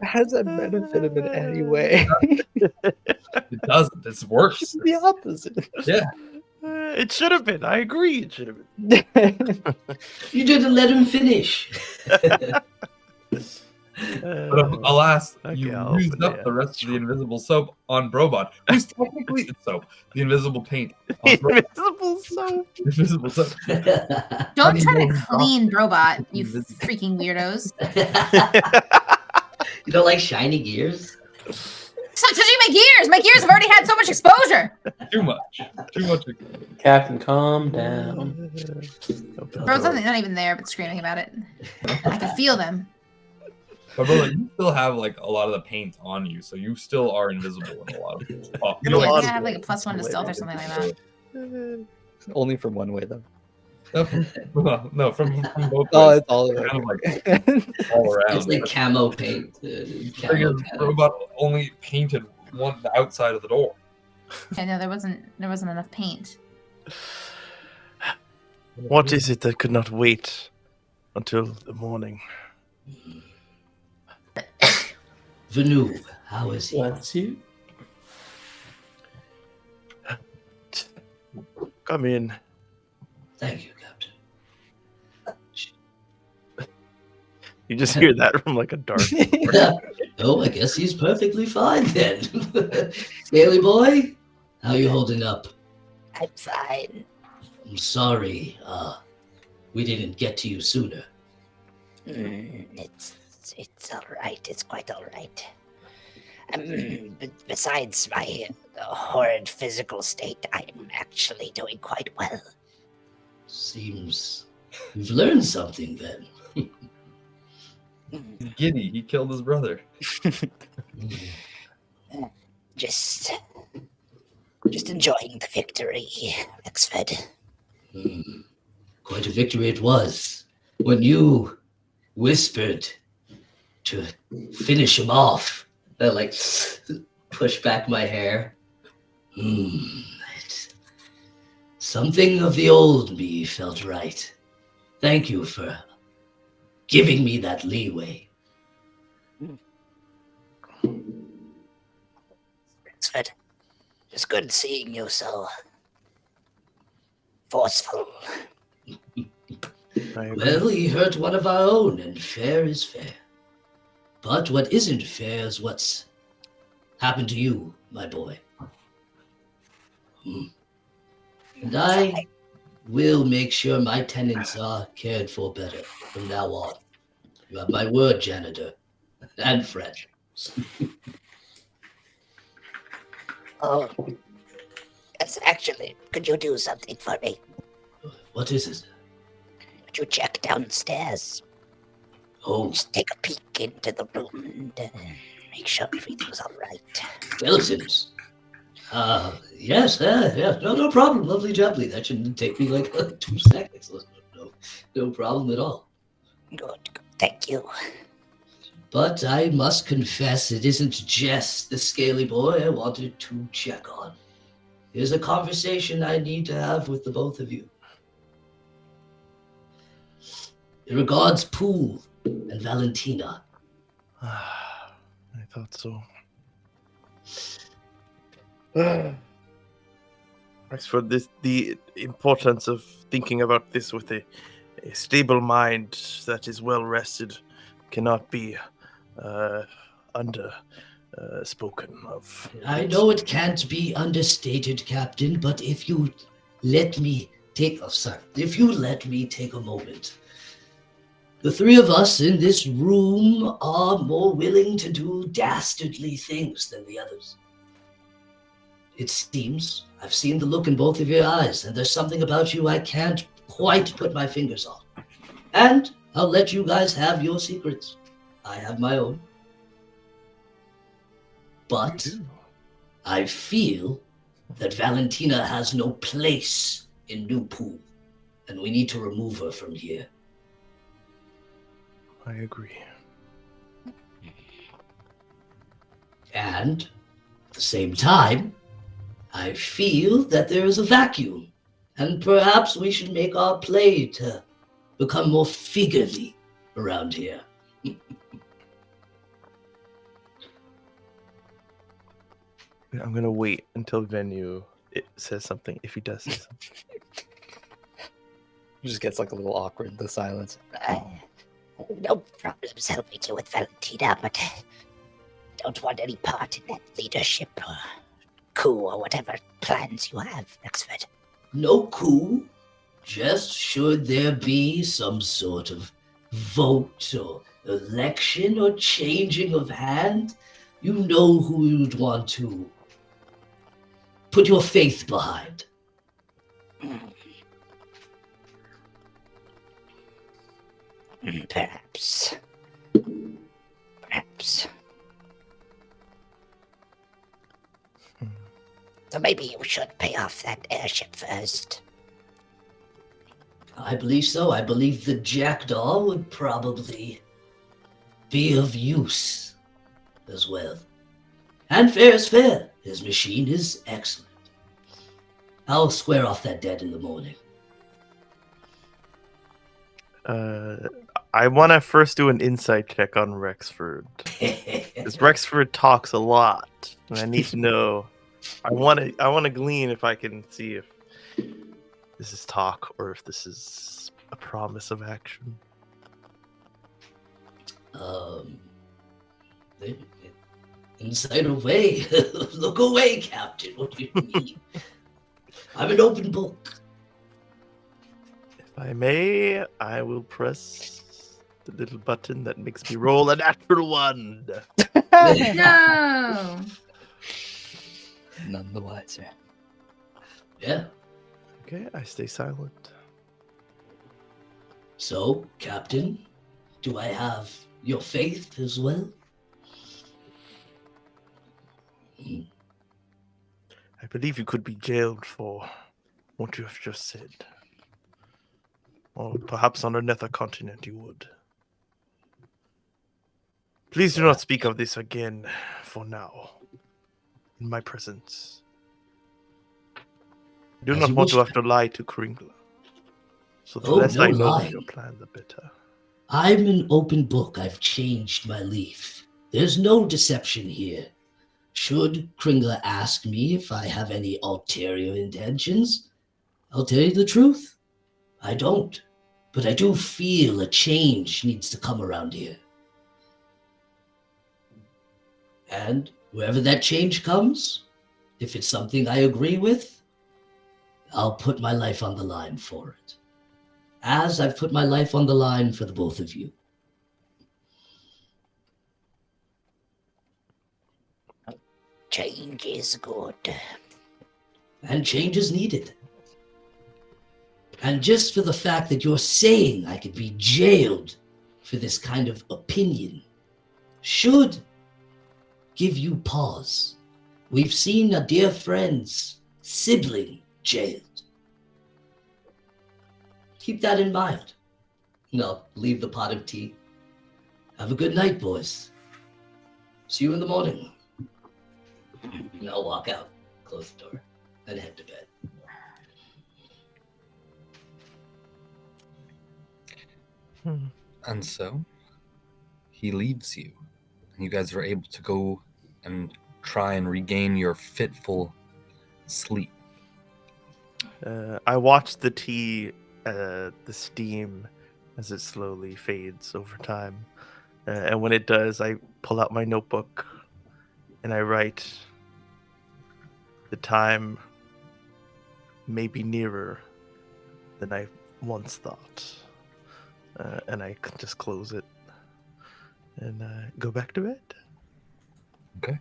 How does that benefit him in any way? It doesn't. It's worse. It's the opposite. Yeah. It should have been. I agree. It should have been. You didn't let him finish. But alas, Okay, you I'll used open up it. the rest of the invisible soap on Brobot, who's technically soap. The invisible paint. On Invisible soap. Invisible soap. Don't try to clean Robot, you freaking weirdos. You don't like shiny gears? Stop touching my gears! My gears have already had so much exposure! Too much. Captain, calm down. Bro's not even there, but screaming about it. I can feel them. But bro, you still have like a lot of the paint on you, so you still are invisible in a lot of spots. You know, Yeah, lot I of have like a +1 to stealth or something like that. Only from one way though. No, from both Oh, ways. it's all the way. Kind of like all around. It's like camo paint. Camo pattern. Robot only painted the outside of the door. Yeah, no, there wasn't enough paint. What is it that could not wait until the morning? Vanu, how is he? Bless you. Come in. Thank you, Captain. You just hear that from like a dark. Oh, I guess he's perfectly fine then. Scaly boy, how you holding up? I'm fine. I'm sorry, we didn't get to you sooner. It's all right. It's quite all right. Besides my horrid physical state, I'm actually doing quite well. Seems you've learned something then. He's giddy. He killed his brother. Just enjoying the victory, Rexford. Quite a victory it was. When you whispered to finish him off, I like push back my hair. Something of the old me felt right. Thank you for giving me that leeway. Rexford, it's good seeing you so forceful. Well, he hurt one of our own, and fair is fair. But what isn't fair is what's happened to you, my boy. And I will make sure my tenants are cared for better from now on. You have my word, janitor. And friend. Oh, yes, actually, could you do something for me? What is it? Could you check downstairs? Oh, Just take a peek into the room and make sure everything's all right. skeletons. Yes, no problem. Lovely jubbly. That shouldn't take me like 2 seconds. No problem at all. Good, thank you. But I must confess, it isn't just the scaly boy I wanted to check on. There's a conversation I need to have with the both of you. It regards Poole and Valentina. I thought so. Thanks for this. The importance of thinking about this with a stable mind that is well rested cannot be spoken of. I know it can't be understated, Captain, but if you let me take a moment. The three of us in this room are more willing to do dastardly things than the others. It seems I've seen the look in both of your eyes, and there's something about you I can't quite put my fingers on. And I'll let you guys have your secrets. I have my own. But I feel that Valentina has no place in New Poole, and we need to remove her from here. I agree. And at the same time, I feel that there is a vacuum, and perhaps we should make our play to become more figurely around here. I'm gonna wait until Venue says something. If he does say something, It just gets like a little awkward, the silence. No problems helping you with Valentina, but don't want any part in that leadership or coup or whatever plans you have, Rexford. No coup, just should there be some sort of vote or election or changing of hand, you know who you'd want to put your faith behind. Perhaps. So maybe you should pay off that airship first. I believe so. I believe the jackdaw would probably be of use as well. And fair is fair. His machine is excellent. I'll square off that debt in the morning. I want to first do an insight check on Rexford. Because Rexford talks a lot, and I need to know. I want to glean if I can see if this is talk or if this is a promise of action. Insight away. Look away, Captain. What do you mean? I'm an open book. If I may, I will press The little button that makes me roll a natural 1. No. None the wiser. Yeah. Okay, I stay silent. So, Captain, do I have your faith as well? I believe you could be jailed for what you have just said. Or perhaps on another continent you would. Please do not speak of this again for now. In my presence. I do As not you want to wish. have to lie to Kringla. So the Oh, less no I know of lying. your plan, the better. I'm an open book. I've changed my leaf. There's no deception here. Should Kringla ask me if I have any ulterior intentions, I'll tell you the truth. I don't. But I do feel a change needs to come around here. And wherever that change comes, if it's something I agree with, I'll put my life on the line for it. As I've put my life on the line for the both of you. Change is good. And change is needed. And just for the fact that you're saying I could be jailed for this kind of opinion should give you pause. We've seen a dear friend's sibling jailed. Keep that in mind. No, leave the pot of tea. Have a good night, boys. See you in the morning. And I'll walk out, close the door, and head to bed. And so he leaves you. And you guys are able to go and try and regain your fitful sleep. I watch the tea, the steam, as it slowly fades over time. And when it does, I pull out my notebook and I write, the time may be nearer than I once thought. And I just close it and go back to bed. Okay.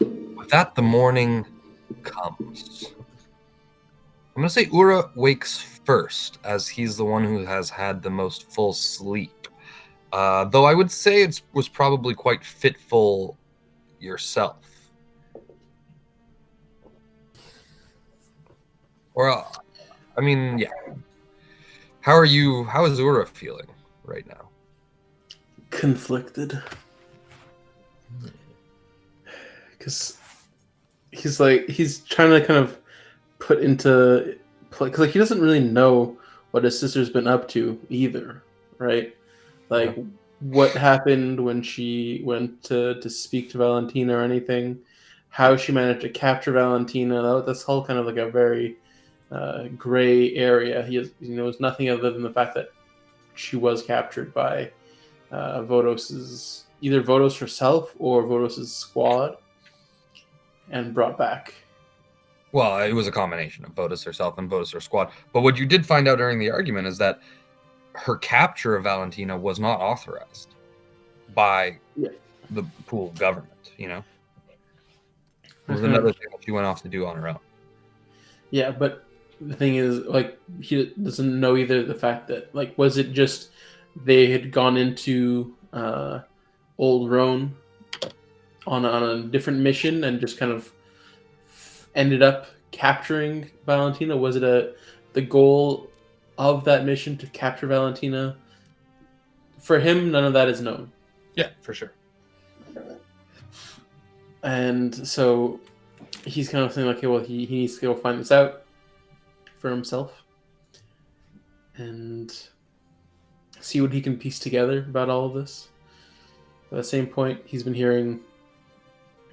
With that, the morning comes. I'm going to say Ura wakes first, as he's the one who has had the most full sleep. Though I would say it was probably quite fitful yourself. Or, I mean, yeah. How are you? How is Ura feeling right now? Conflicted. Because he's trying to kind of put into play, because he doesn't really know what his sister's been up to either, right? Like, what happened when she went to speak to Valentina or anything, how she managed to capture Valentina. That's all kind of like a very gray area. He knows nothing other than the fact that she was captured by either Vodos herself or Vodos' squad and brought back. Well, it was a combination of Vodos herself and Vodos her squad. But what you did find out during the argument is that her capture of Valentina was not authorized by the pool government, you know? It was another thing that she went off to do on her own. Yeah, but the thing is, like, he doesn't know either the fact that, like, was it just they had gone into Old Roan on a different mission and just kind of ended up capturing Valentina? Was it the goal of that mission to capture Valentina? For him, none of that is known. Yeah, for sure. And so he's kind of saying, like, okay, well, he needs to go find this out for himself and see what he can piece together about all of this. At the same point, he's been hearing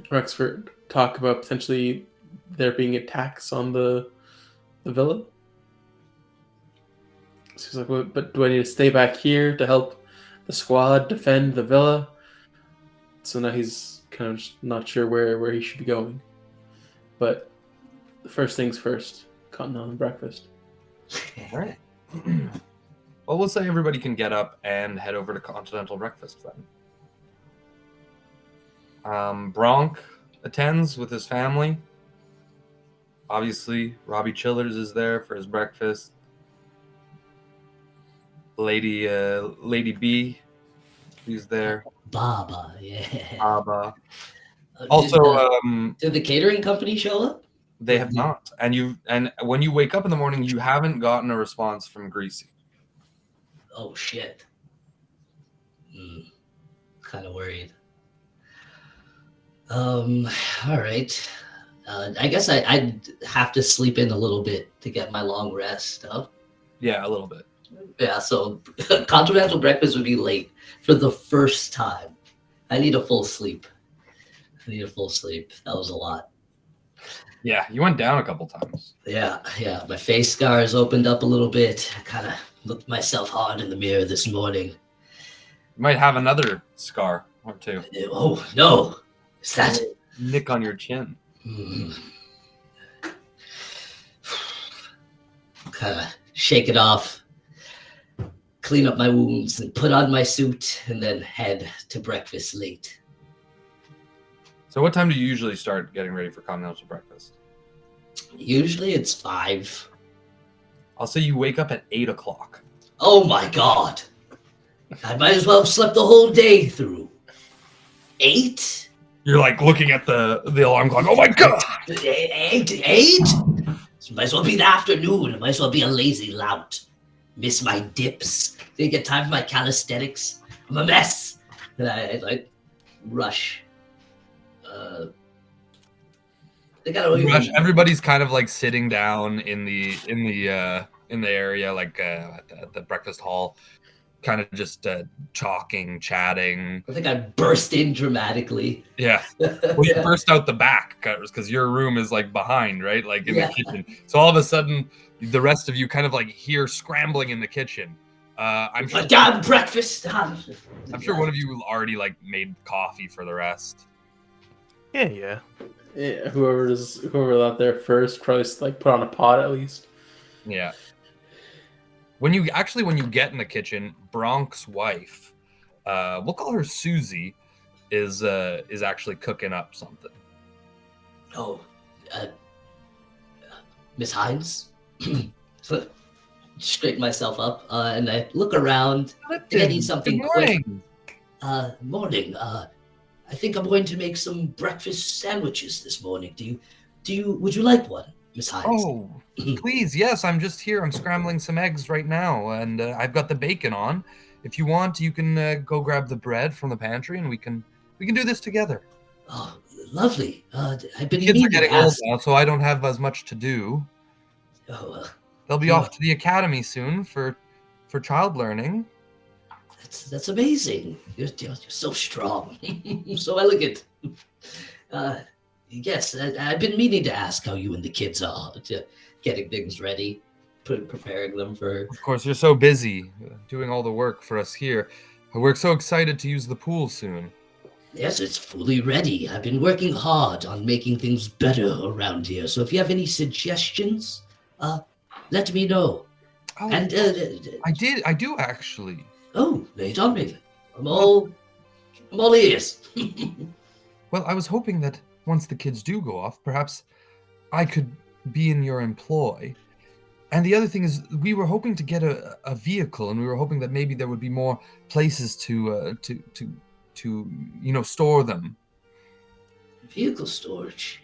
Rexford talk about potentially there being attacks on the villa. So he's like, well, but do I need to stay back here to help the squad defend the villa? So now he's kind of just not sure where he should be going. But the first things first, Continental breakfast. All right. Well, we'll say everybody can get up and head over to Continental breakfast then. Bronk attends with his family. Obviously, Robbie Chillers is there for his breakfast. Lady B, he's there. Baba, yeah. Abba. Did Also, did the catering company show up? they have not. And when you wake up in the morning, you haven't gotten a response from Greasy. Oh shit. Kind of worried. All right. I guess I'd have to sleep in a little bit to get my long rest. Huh? Yeah, a little bit. Yeah, so continental breakfast would be late for the first time. I need a full sleep. That was a lot. Yeah, you went down a couple times. Yeah. My face scars opened up a little bit. I kind of looked myself hard in the mirror this morning. You might have another scar or two. Oh, no. Is that... Nick on your chin. Kind of shake it off, clean up my wounds, and put on my suit, and then head to breakfast late. So what time do you usually start getting ready for continental breakfast? Usually it's 5. I'll say you wake up at 8 o'clock. Oh my god! I might as well have slept the whole day through. 8? You're like looking at the alarm clock. Oh my god! 8? It might as well be the afternoon. It might as well be a lazy lout. Miss my dips. Didn't get time for my calisthenics. I'm a mess. And I rush. They gotta Rush. Everybody's kind of like sitting down in the area, like at the breakfast hall, kind of just talking, chatting. I think I burst in dramatically. Yeah. Well, you burst out the back because your room is like behind, right? Like in the kitchen. So all of a sudden, the rest of you kind of like hear scrambling in the kitchen. I'm sure. Damn breakfast. I'm sure one of you already like made coffee for the rest. Yeah. Yeah, whoever out there first probably like put on a pot at least. Yeah. When you get in the kitchen, Bronk's wife, we'll call her Susie, is actually cooking up something. Oh, Miss Hines. Straighten myself up, and I look around. I think I need something quick. Morning. I think I'm going to make some breakfast sandwiches this morning. Would you like one, Miss Hines? Oh, please, yes. I'm just here. I'm scrambling some eggs right now, and I've got the bacon on. If you want, you can go grab the bread from the pantry, and we can do this together. Oh, lovely. I've been Kids are getting old ask... now, so I don't have as much to do. Oh, they'll be off to the academy soon for child learning. That's amazing. You're so strong, so elegant. Yes, I've been meaning to ask how you and the kids are getting things ready, preparing them for... Of course, you're so busy doing all the work for us here. We're so excited to use the pool soon. Yes, it's fully ready. I've been working hard on making things better around here. So if you have any suggestions, let me know. Oh, and I do actually. Oh, lay it on me. I'm all ears. Well, I was hoping that once the kids do go off, perhaps I could be in your employ. And the other thing is, we were hoping to get a vehicle, and we were hoping that maybe there would be more places to store them. Vehicle storage.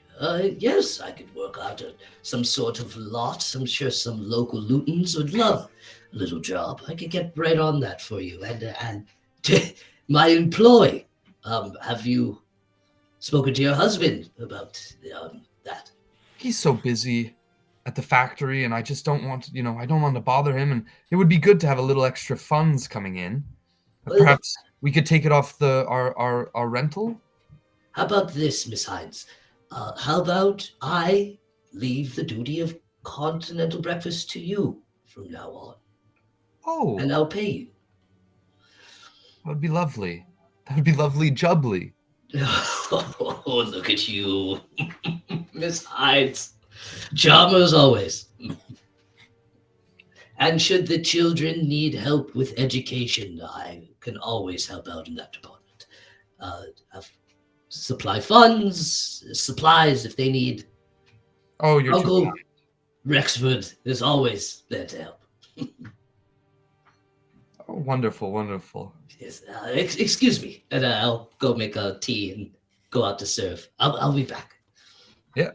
Yes, I could work out some sort of lot. I'm sure some local Lutons would love a little job. I could get right on that for you. And my employee, have you spoken to your husband about that? He's so busy at the factory, and I just don't want to, I don't want to bother him. And it would be good to have a little extra funds coming in. Perhaps we could take it off our rental. How about this, Miss Hines? How about I leave the duty of continental breakfast to you from now on? Oh. And I'll pay you. That would be lovely. That would be lovely jubbly. Oh, look at you. Miss Hines. Charmer as always. And should the children need help with education, I can always help out in that department. I've supply funds, supplies if they need. Oh, you're too Uncle kind. Rexford is always there to help. Oh, wonderful, wonderful. Yes, excuse me, and I'll go make a tea and go out to serve. I'll be back. Yeah.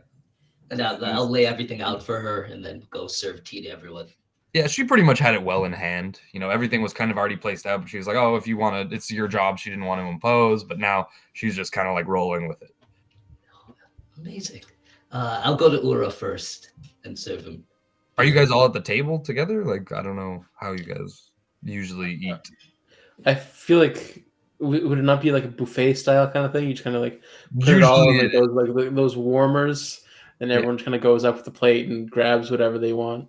And I'll lay everything out for her and then go serve tea to everyone. Yeah, she pretty much had it well in hand. You know, everything was kind of already placed out, but she was like, oh, if you want to, it's your job. She didn't want to impose, but now she's just kind of like rolling with it. Amazing. I'll go to Ura first and serve him. Are you guys all at the table together? Like, I don't know how you guys usually eat. I feel like would it not be like a buffet style kind of thing? You just kind of like put it all in like those warmers, and everyone kind of goes up with the plate and grabs whatever they want.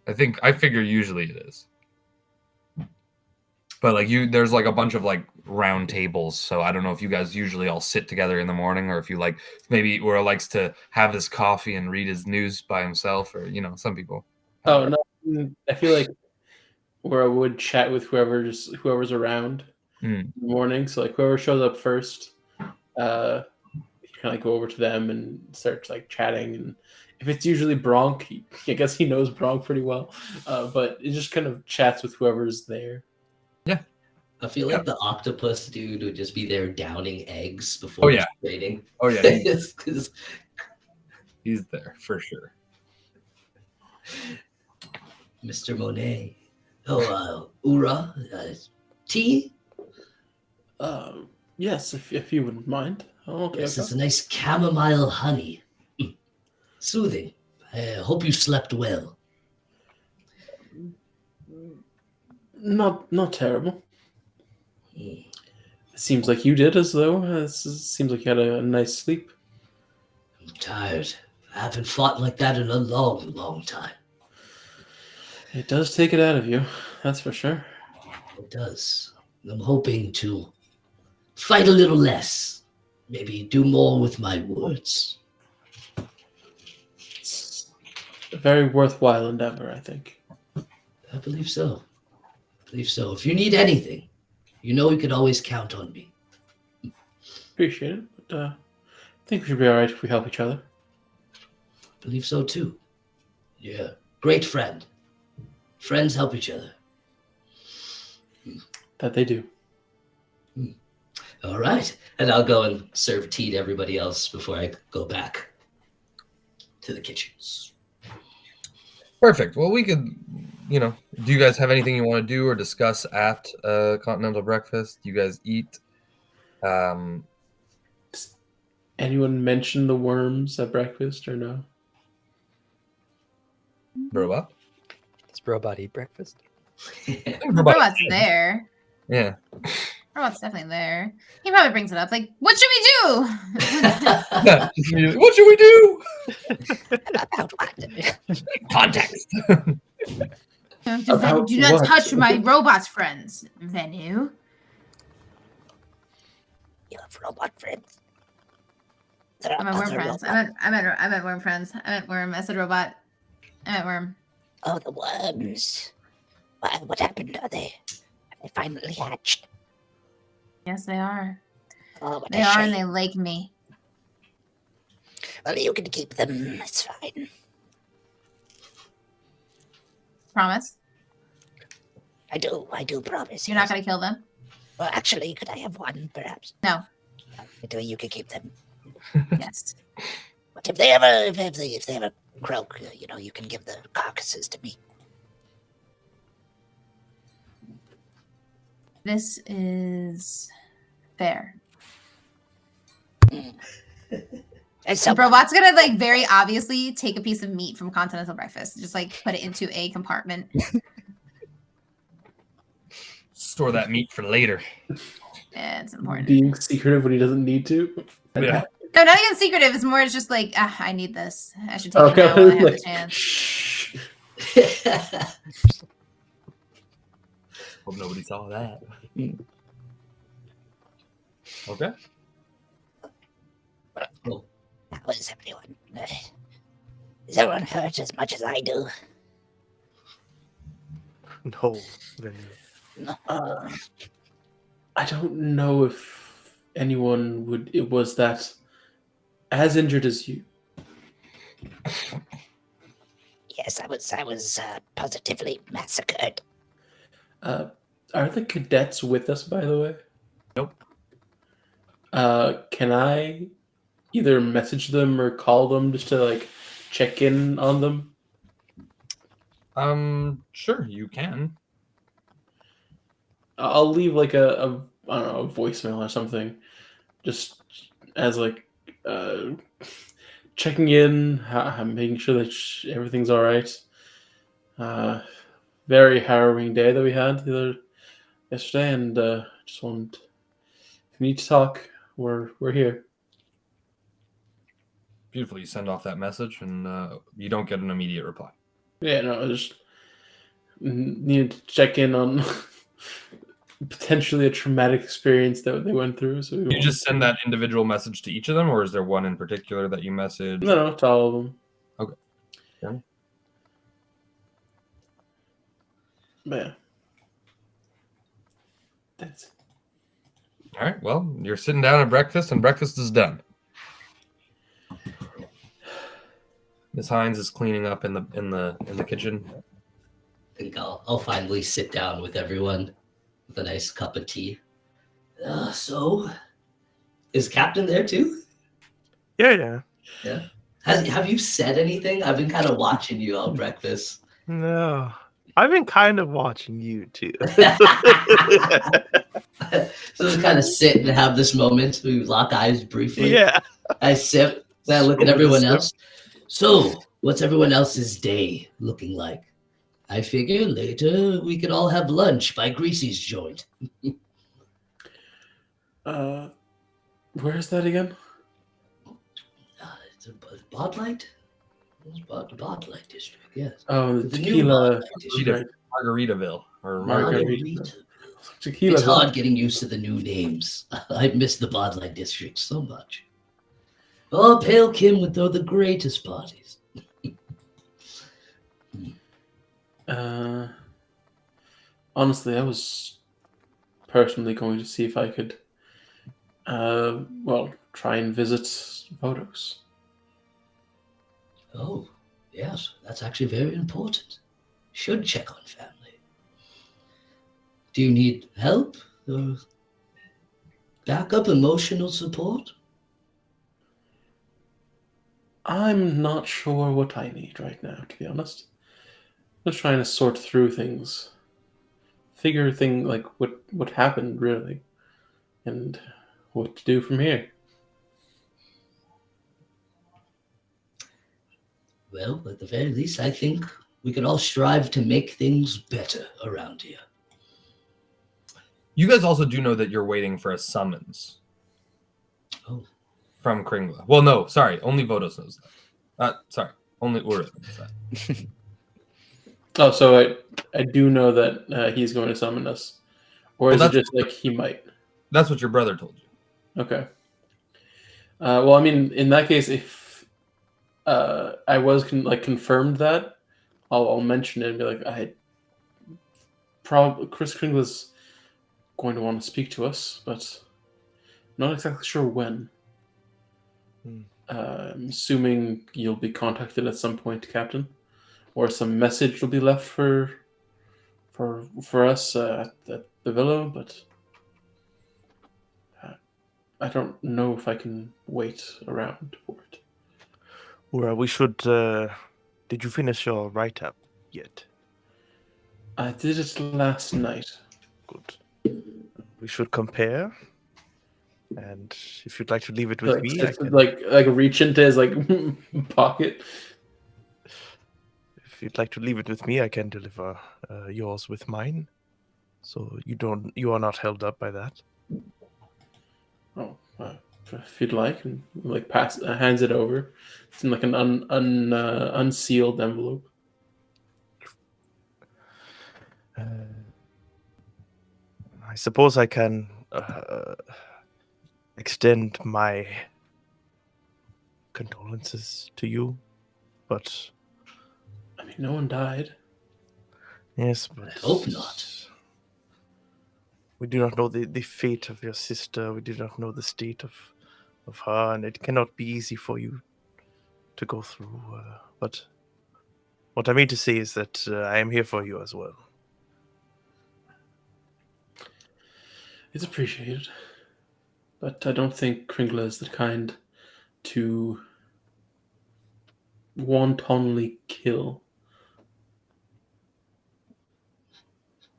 I figure usually it is. But like there's like a bunch of like round tables, so I don't know if you guys usually all sit together in the morning, or if you like maybe Ura likes to have his coffee and read his news by himself, or some people. Oh no, I feel like where I would chat with whoever's around in the morning. So like whoever shows up first, you kind of like go over to them and start like chatting. And if it's usually Bronk, I guess he knows Bronk pretty well. But it just kind of chats with whoever's there. Yeah. I feel like the octopus dude would just be there downing eggs before trading. Oh yeah. He's there for sure. Mr. Monet. Oh, Ura, tea? Yes, if you wouldn't mind. Okay. Yes, it's a nice chamomile honey. Soothing. I hope you slept well. Not terrible. It seems like you did as though. It seems like you had a nice sleep. I'm tired. I haven't fought like that in a long, long time. It does take it out of you, that's for sure. It does. I'm hoping to fight a little less. Maybe do more with my words. It's a very worthwhile endeavor, I think. I believe so. If you need anything, you can always count on me. Appreciate it, but I think we should be all right if we help each other. I believe so too. Yeah, great friend. Friends help each other. That they do. All right, and I'll go and serve tea to everybody else before I go back to the kitchens. Perfect. Well, we could, do you guys have anything you want to do or discuss at Continental breakfast? Do you guys eat? Anyone mention the worms at breakfast or no? Robot? Does Robot eat breakfast? Robot's there. Yeah. Robot's definitely there. He probably brings it up, like, what should we do? What should we do? About what? Context. Do not touch my robot's friends, Venu. You have robot friends. I meant worm friends. I meant worm friends. I meant worm. I said robot. I meant worm. Oh, the worms. What happened? Are they finally hatched? Yes, they are. Oh, what They a are, shame. and they like me. Well, you can keep them. It's fine. Promise. I do promise. You're not going to kill them? Well, actually, could I have one, perhaps? No. You could keep them. Yes. But if they ever croak, you can give the carcasses to me. This is fair. So, Robot's gonna very obviously take a piece of meat from Continental breakfast, just put it into a compartment. Store that meat for later. Yeah, it's important. Being secretive when he doesn't need to. Yeah. No, not even secretive. It's more just I need this. I should take it now while I have the chance. Shh. Hope nobody saw that. Okay. how is everyone? Is everyone hurt as much as I do? No, very. I don't know if anyone was that as injured as you. Yes, I was positively massacred. Are the cadets with us, by the way? Nope. Can I either message them or call them just to like check in on them? Sure, you can. I'll leave like a I don't know, a voicemail or something, just as like checking in, making sure that everything's all right. Very harrowing day that we had yesterday, and just wanted. If you need to talk, we're here. Beautiful. You send off that message, and you don't get an immediate reply. Yeah, no, I just needed to check in on potentially a traumatic experience that they went through. So You just send that individual message to each of them, or is there one in particular that you message? No, to all of them. Okay. Yeah. But yeah. That's it. All right. Well, you're sitting down at breakfast, and breakfast is done. Miss Hines is cleaning up in the kitchen. I think I'll finally sit down with everyone with a nice cup of tea. So, is Captain there too? Yeah. Yeah. Have you said anything? I've been kind of watching you all breakfast. No. I've been kind of watching you too. So we kind of sit and have this moment. We lock eyes briefly. Yeah. I sip. Then I look at everyone else. So, what's everyone else's day looking like? I figure later we could all have lunch by Greasy's joint. Where's that again? It's a Bod Light? It's the Bod Light district, yes. Oh, the The new tequila. Bod Light district. Margaritaville or Margarita. Tequila. It's hard getting used to the new names. I miss the Bod Light district so much. Oh, Pale Kim would throw the greatest parties. Honestly, I was personally going to see if I could, try and visit Vodos. Oh, yes, that's actually very important. Should check on family. Do you need help or backup emotional support? I'm not sure what I need right now, to be honest. I'm just trying to sort through things, figure like what happened really, and what to do from here. Well, at the very least, I think we could all strive to make things better around here. You guys also do know that you're waiting for a summons. Oh. From Kringla. Well, no, sorry. Only Vodos knows that. Sorry. Only Ura knows that. Oh, so I do know that he's going to summon us. Or is it just like he might? That's what your brother told you. Okay. Well, I mean, in that case, if I was confirmed that, I'll mention it and be like, Chris Kringla's going to want to speak to us, but I'm not exactly sure when. I'm assuming you'll be contacted at some point, Captain, or some message will be left for us at the villa, but I don't know if I can wait around for it. Well, we should. Did you finish your write-up yet? I did it last night. Good. We should compare. And if you'd like to leave it with me, I can... like reach into his pocket. If you'd like to leave it with me, I can deliver yours with mine, so you are not held up by that. Oh, if you'd like, and hands it over. It's in like an unsealed envelope. I suppose I can extend my condolences to you, but I mean, no one died. Yes, but I hope not. We do not know the fate of your sister. We do not know the state of her, and it cannot be easy for you to go through. But what I mean to say is that I am here for you as well. It's appreciated. But I don't think Kringla is the kind to wantonly kill.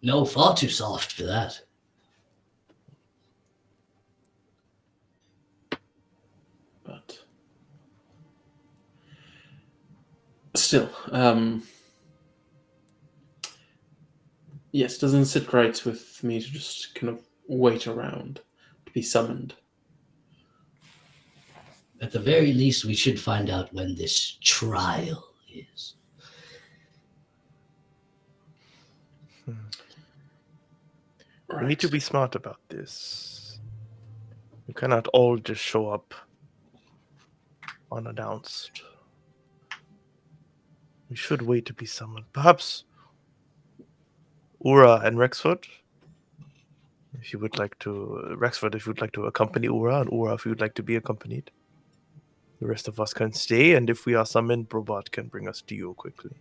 No, far too soft for that. But still, yes, doesn't sit right with me to just kind of wait around to be summoned. At the very least, we should find out when this trial is. We need to be smart about this. We cannot all just show up unannounced. We should wait to be summoned. Perhaps Ura and Rexford, if you would like to, Rexford, if you would like to accompany Ura, and Ura, if you would like to be accompanied. The rest of us can stay, and if we are summoned, Brobot can bring us to you quickly.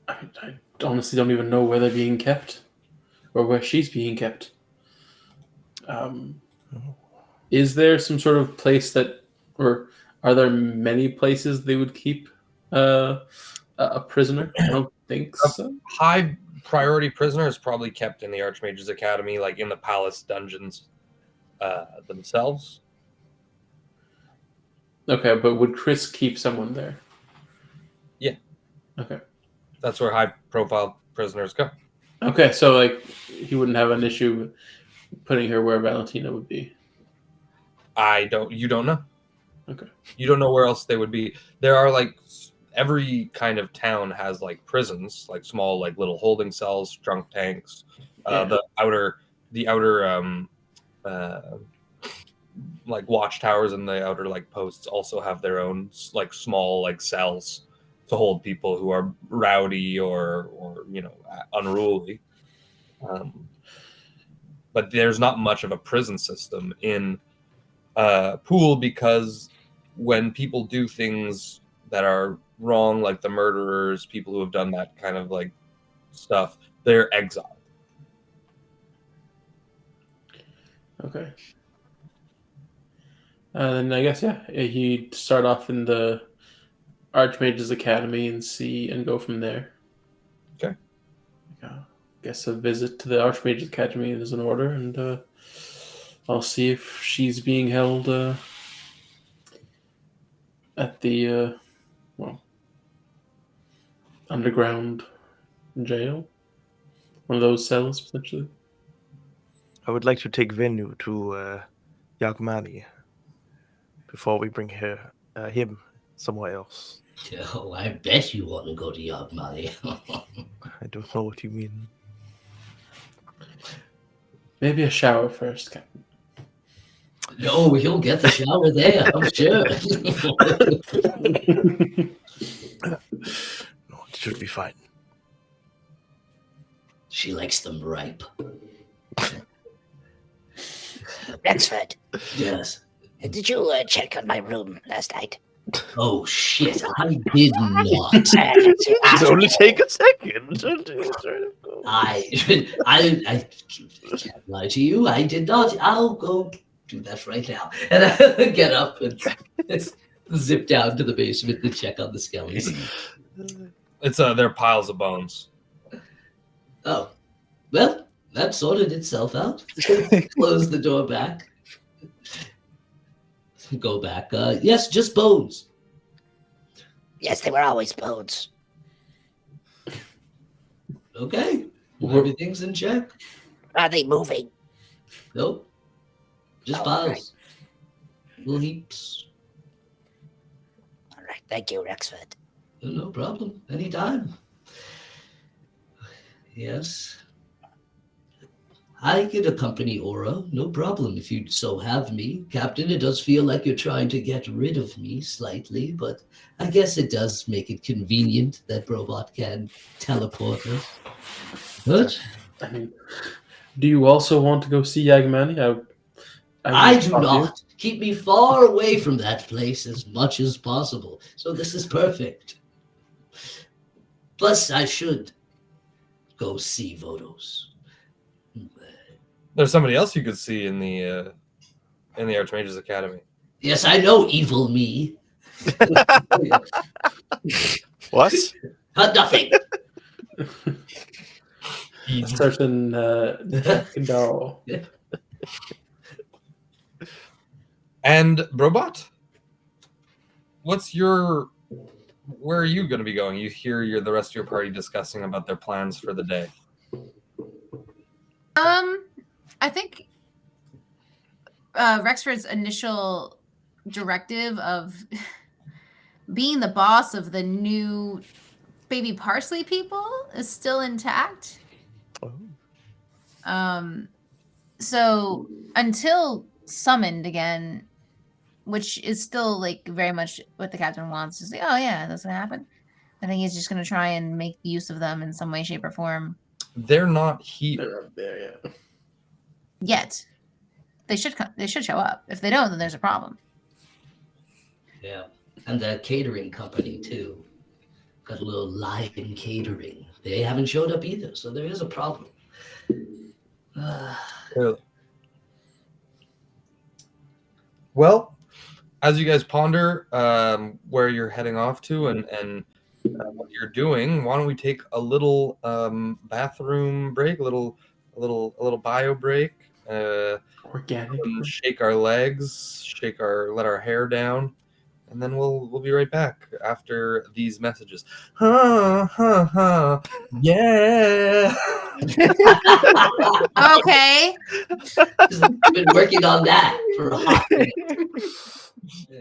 I honestly don't even know where they're being kept or where she's being kept. Is there some sort of place that, or are there many places they would keep a prisoner? I don't think so. High priority prisoner is probably kept in the Archmage's Academy, like in the palace dungeons themselves. Okay, but would Chris keep someone there? Yeah. Okay. That's where high profile prisoners go. Okay, so like he wouldn't have an issue putting her where Valentina would be. You don't know. Okay. You don't know where else they would be. There are like every kind of town has like prisons, like small, like little holding cells, drunk tanks. The outer like watchtowers and the outer like posts also have their own like small like cells to hold people who are rowdy or unruly. But there's not much of a prison system in Pool, because when people do things that are wrong, like the murderers, people who have done that kind of like stuff, they're exiled. Okay. Then I guess he'd start off in the Archmage's Academy and go from there. Okay. I guess a visit to the Archmage's Academy is in order, and I'll see if she's being held at the underground jail, one of those cells potentially. I would like to take Venu to Yagmani before we bring him somewhere else. Oh, I bet you want to go to Yagmani. I don't know what you mean. Maybe a shower first, Captain. No, you'll get the shower there, I'm sure. No, it should be fine. She likes them ripe. Rexford, Yes. did you check on my room last night? Oh, shit, I did not. It'll only take a second. I can't lie to you. I did not. I'll go do that right now. And I get up and zip down to the basement to check on the skellies. It's they're piles of bones. Oh, well, that sorted itself out. Close the door back. Go back. Yes, just bones. Yes, they were always bones. Okay. Everything's in check. Are they moving? Nope. Just All piles. right. Little heaps. All right, thank you, Rexford. No problem. Anytime. Yes. I could accompany Aura, no problem if you'd so have me. Captain, it does feel like you're trying to get rid of me slightly, but I guess it does make it convenient that Robot can teleport us. But I mean, do you also want to go see Yagmani? I would do talk to you. not. Keep me far away from that place as much as possible. So this is perfect. Plus, I should go see Vodos. There's somebody else you could see in the Archmage's Academy. Yes, I know evil me. What? Nothing. A certain Kendall. And Robot, where are you going to be going? You hear the rest of your party discussing about their plans for the day. I think Rexford's initial directive of being the boss of the new baby parsley people is still intact. Oh. So until summoned again, which is still like very much what the captain wants to say, oh yeah, that's what happened. I think he's just going to try and make use of them in some way, shape, or form. They're not here. They're up there, yeah. Yet. They should come. They should show up. If they don't, then there's a problem. Yeah, and the catering company too. Got a little Lion Catering. They haven't showed up either, so there is a problem. Clearly. Well, as you guys ponder where you're heading off to and what you're doing, why don't we take a little bathroom break, a little bio break, Organic. shake our legs, let our hair down, and then we'll be right back after these messages. Yeah. Okay. Been working on that for a hot minute. Yeah.